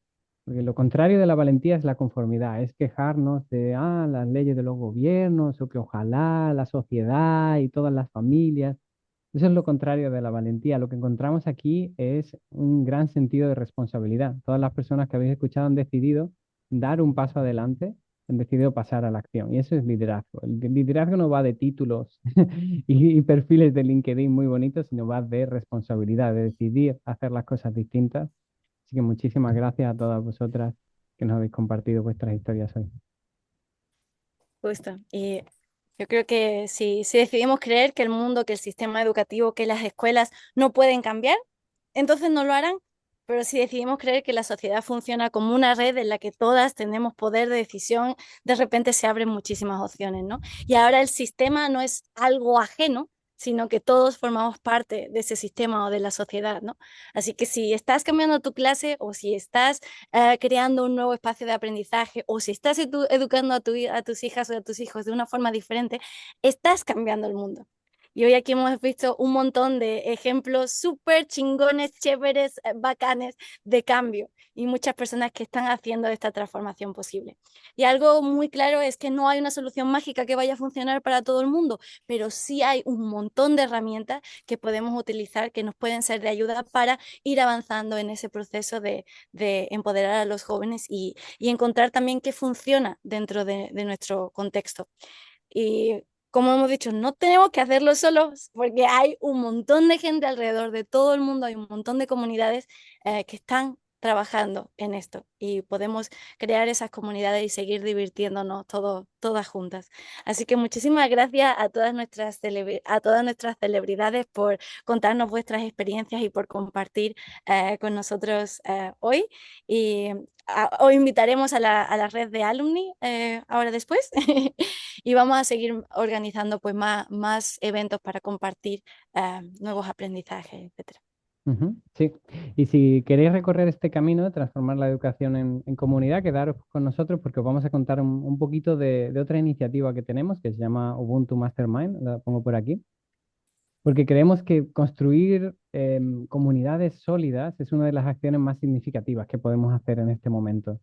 Porque lo contrario de la valentía es la conformidad, es quejarnos de las leyes de los gobiernos o que ojalá la sociedad y todas las familias. Eso es lo contrario de la valentía. Lo que encontramos aquí es un gran sentido de responsabilidad. Todas las personas que habéis escuchado han decidido dar un paso adelante, han decidido pasar a la acción. Y eso es liderazgo. El liderazgo no va de títulos y perfiles de LinkedIn muy bonitos, sino va de responsabilidad, de decidir hacer las cosas distintas. Así que muchísimas gracias a todas vosotras que nos habéis compartido vuestras historias hoy. Justo. Y yo creo que si decidimos creer que el mundo, que el sistema educativo, que las escuelas no pueden cambiar, entonces no lo harán. Pero si decidimos creer que la sociedad funciona como una red en la que todas tenemos poder de decisión, de repente se abren muchísimas opciones, ¿no? Y ahora el sistema no es algo ajeno, sino que todos formamos parte de ese sistema o de la sociedad, ¿no? Así que si estás cambiando tu clase o si estás creando un nuevo espacio de aprendizaje o si estás educando a tus hijas o a tus hijos de una forma diferente, estás cambiando el mundo. Y hoy aquí hemos visto un montón de ejemplos súper chingones, chéveres, bacanes de cambio y muchas personas que están haciendo esta transformación posible. Y algo muy claro es que no hay una solución mágica que vaya a funcionar para todo el mundo, pero sí hay un montón de herramientas que podemos utilizar que nos pueden ser de ayuda para ir avanzando en ese proceso de empoderar a los jóvenes y encontrar también qué funciona dentro de nuestro contexto. Y como hemos dicho, no tenemos que hacerlo solos porque hay un montón de gente alrededor de todo el mundo, hay un montón de comunidades que están trabajando en esto y podemos crear esas comunidades y seguir divirtiéndonos todas juntas. Así que muchísimas gracias a a todas nuestras celebridades por contarnos vuestras experiencias y por compartir con nosotros hoy. Y os invitaremos a a la red de alumni ahora después y vamos a seguir organizando pues más eventos para compartir nuevos aprendizajes, etcétera. Ujú, sí, y si queréis recorrer este camino de transformar la educación en comunidad, quedaros con nosotros porque os vamos a contar un poquito de otra iniciativa que tenemos que se llama Ubuntu Mastermind, la pongo por aquí, porque creemos que construir comunidades sólidas es una de las acciones más significativas que podemos hacer en este momento.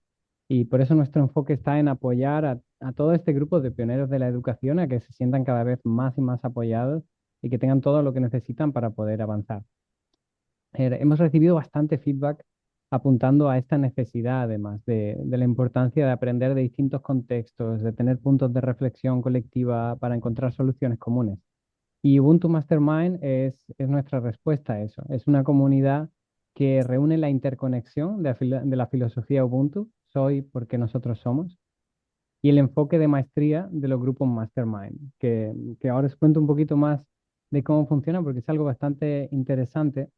Y por eso nuestro enfoque está en apoyar a todo este grupo de pioneros de la educación a que se sientan cada vez más y más apoyados y que tengan todo lo que necesitan para poder avanzar. Hemos recibido bastante feedback apuntando a esta necesidad, además, de la importancia de aprender de distintos contextos, de tener puntos de reflexión colectiva para encontrar soluciones comunes. Y Ubuntu Mastermind es nuestra respuesta a eso. Es una comunidad que reúne la interconexión de la filosofía Ubuntu, soy porque nosotros somos, y el enfoque de maestría de los grupos Mastermind, que ahora os cuento un poquito más de cómo funciona porque es algo bastante interesante.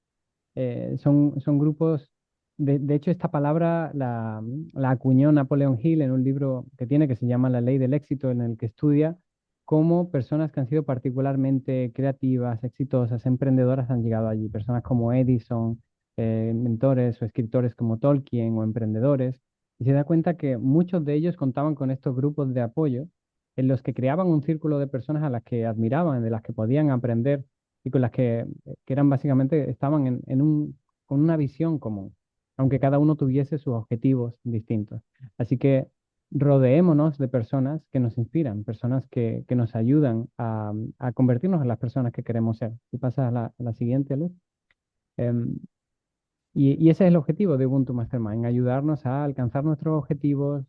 Son grupos, de hecho esta palabra la acuñó Napoleon Hill en un libro que tiene que se llama La Ley del Éxito, en el que estudia cómo personas que han sido particularmente creativas, exitosas, emprendedoras han llegado allí. Personas como Edison, mentores o escritores como Tolkien o emprendedores. Y se da cuenta que muchos de ellos contaban con estos grupos de apoyo en los que creaban un círculo de personas a las que admiraban, de las que podían aprender y con las que eran básicamente, estaban con una visión común, aunque cada uno tuviese sus objetivos distintos. Así que rodeémonos de personas que nos inspiran, personas que nos ayudan a convertirnos en las personas que queremos ser. Si pasas a la siguiente, Luz. Em, y ese es el objetivo de Ubuntu Mastermind, ayudarnos a alcanzar nuestros objetivos,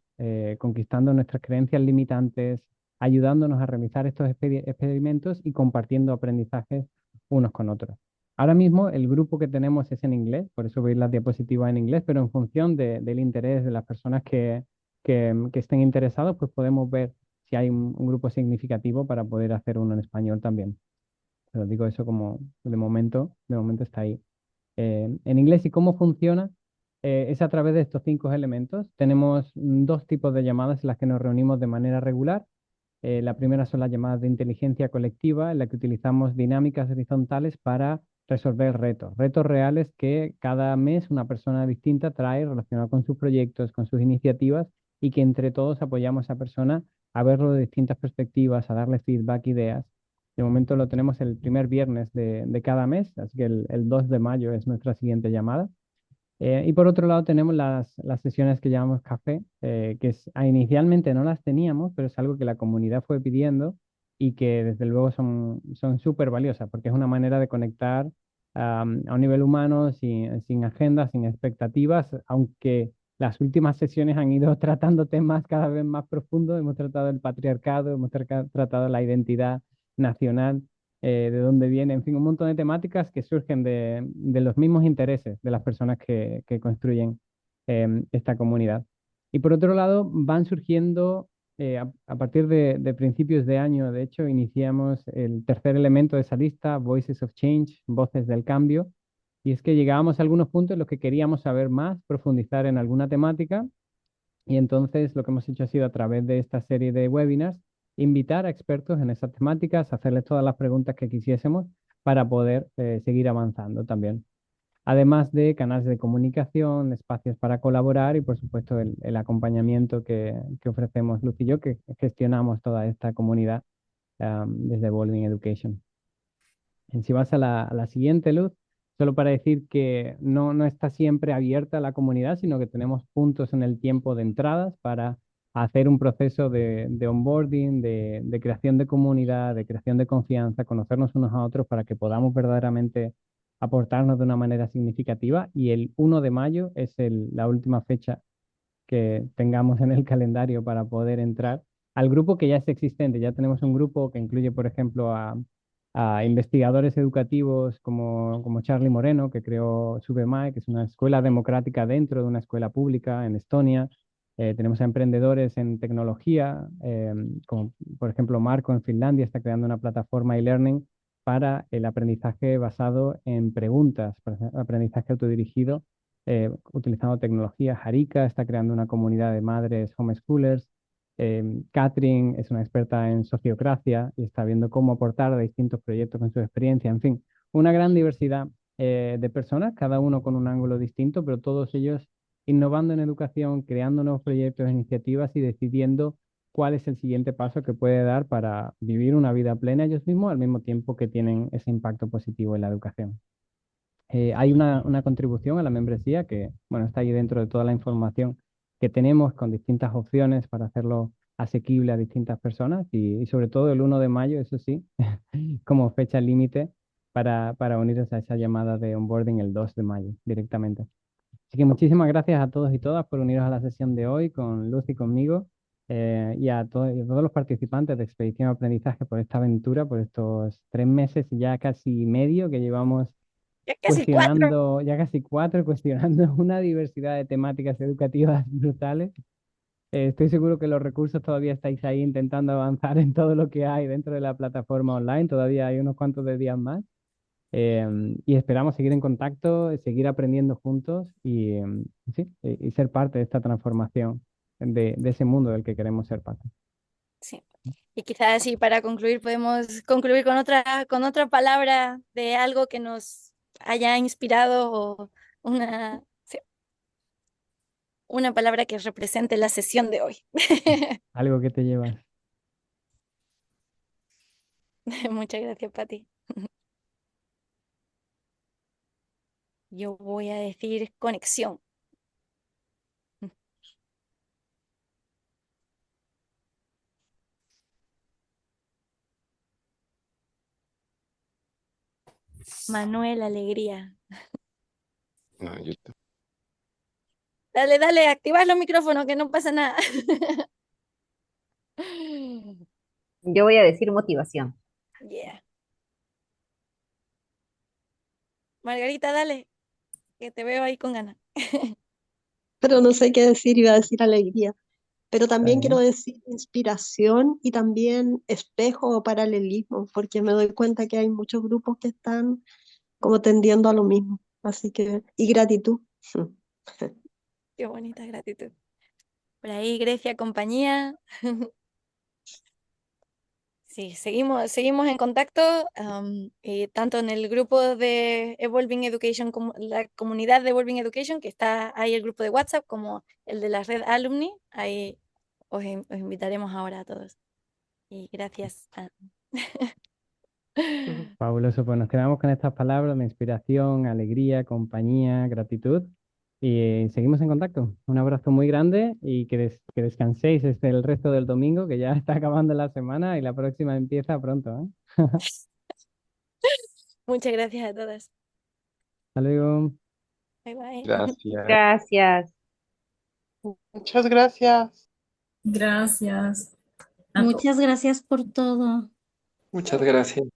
conquistando nuestras creencias limitantes, ayudándonos a realizar estos experimentos y compartiendo aprendizajes unos con otros. Ahora mismo el grupo que tenemos es en inglés, por eso veis las diapositivas en inglés, pero en función del interés de las personas que estén interesados, pues podemos ver si hay un grupo significativo para poder hacer uno en español también. Pero digo eso como de momento está ahí. En inglés, ¿y cómo funciona? Es a través de estos 5 elementos. Tenemos dos tipos de llamadas en las que nos reunimos de manera regular. La primera son las llamadas de inteligencia colectiva, en la que utilizamos dinámicas horizontales para resolver retos, retos reales que cada mes una persona distinta trae relacionados con sus proyectos, con sus iniciativas, y que entre todos apoyamos a esa persona a verlo de distintas perspectivas, a darle feedback, ideas. De momento lo tenemos el primer viernes de cada mes, así que el 2 de mayo es nuestra siguiente llamada. Y por otro lado tenemos las sesiones que llamamos café, que inicialmente no las teníamos, pero es algo que la comunidad fue pidiendo y que desde luego son súper valiosas, porque es una manera de conectar a un nivel humano, sin agendas, sin expectativas, aunque las últimas sesiones han ido tratando temas cada vez más profundos. Hemos tratado el patriarcado, hemos tratado la identidad nacional, de dónde viene, en fin, un montón de temáticas que surgen de los mismos intereses de las personas que construyen esta comunidad. Y por otro lado, van surgiendo, a partir de principios de año, de hecho, iniciamos el tercer elemento de esa lista, Voices of Change, Voces del Cambio, y es que llegábamos a algunos puntos en los que queríamos saber más, profundizar en alguna temática, y entonces lo que hemos hecho ha sido, a través de esta serie de webinars, invitar a expertos en esas temáticas, hacerles todas las preguntas que quisiésemos para poder seguir avanzando también. Además de canales de comunicación, espacios para colaborar y, por supuesto, el acompañamiento que ofrecemos Luz y yo, que gestionamos toda esta comunidad desde Evolving Education. Si vas a la siguiente, Luz, solo para decir que no está siempre abierta la comunidad, sino que tenemos puntos en el tiempo de entradas para hacer un proceso de onboarding, de creación de comunidad, de creación de confianza, conocernos unos a otros para que podamos verdaderamente aportarnos de una manera significativa. Y el 1 de mayo es la última fecha que tengamos en el calendario para poder entrar al grupo que ya es existente. Ya tenemos un grupo que incluye, por ejemplo, a investigadores educativos como Charlie Moreno, que creó SUBEMAE, que es una escuela democrática dentro de una escuela pública en Estonia. Tenemos a emprendedores en tecnología, como por ejemplo Marco en Finlandia está creando una plataforma e-learning para el aprendizaje basado en preguntas, para aprendizaje autodirigido, utilizando tecnología. Harika está creando una comunidad de madres homeschoolers. Catherine es una experta en sociocracia y está viendo cómo aportar a distintos proyectos con su experiencia. En fin, una gran diversidad de personas, cada uno con un ángulo distinto, pero todos ellos innovando en educación, creando nuevos proyectos e iniciativas y decidiendo cuál es el siguiente paso que puede dar para vivir una vida plena ellos mismos, al mismo tiempo que tienen ese impacto positivo en la educación. Hay una contribución a la membresía que, bueno, está ahí dentro de toda la información que tenemos, con distintas opciones para hacerlo asequible a distintas personas, y sobre todo el 1 de mayo, eso sí, como fecha límite para unirse a esa llamada de onboarding el 2 de mayo directamente. Así que muchísimas gracias a todos y todas por uniros a la sesión de hoy con Luz y conmigo, y a todos los participantes de Expedición Aprendizaje por esta aventura, por estos 3 meses y ya casi medio que llevamos Ya casi 4. ya casi 4, cuestionando una diversidad de temáticas educativas brutales. Estoy seguro que los recursos todavía estáis ahí intentando avanzar en todo lo que hay dentro de la plataforma online. Todavía hay unos cuantos de días más. Y esperamos seguir en contacto, seguir aprendiendo juntos sí, y ser parte de esta transformación de ese mundo del que queremos ser parte. Sí. Y quizás así para concluir podemos concluir con otra palabra de algo que nos haya inspirado, o sí, una palabra que represente la sesión de hoy. Algo que te llevas. Muchas gracias, Pati. Yo voy a decir conexión. Manuel, alegría. Ah, yo Dale, activa los micrófonos, que no pasa nada. Yo voy a decir motivación. Yeah. Margarita, dale, que te veo ahí con ganas. Pero no sé qué decir, iba a decir alegría. Pero Está también quiero bien. decir inspiración y también espejo o paralelismo, porque me doy cuenta que hay muchos grupos que están como tendiendo a lo mismo. Así que, y gratitud. Qué bonita gratitud. Por ahí, Grecia, compañía. Sí, seguimos en contacto, tanto en el grupo de Evolving Education, como la comunidad de Evolving Education, que está ahí el grupo de WhatsApp, como el de la red Alumni. Ahí os invitaremos ahora a todos. Y gracias. Fabuloso, pues nos quedamos con estas palabras de inspiración, alegría, compañía, gratitud y seguimos en contacto. Un abrazo muy grande y que descanséis este, el resto del domingo, que ya está acabando la semana y la próxima empieza pronto, ¿eh? Muchas gracias a todas. Hasta luego. Bye bye. Gracias. Gracias. Muchas gracias. Gracias a todos. Muchas gracias por todo. Muchas gracias.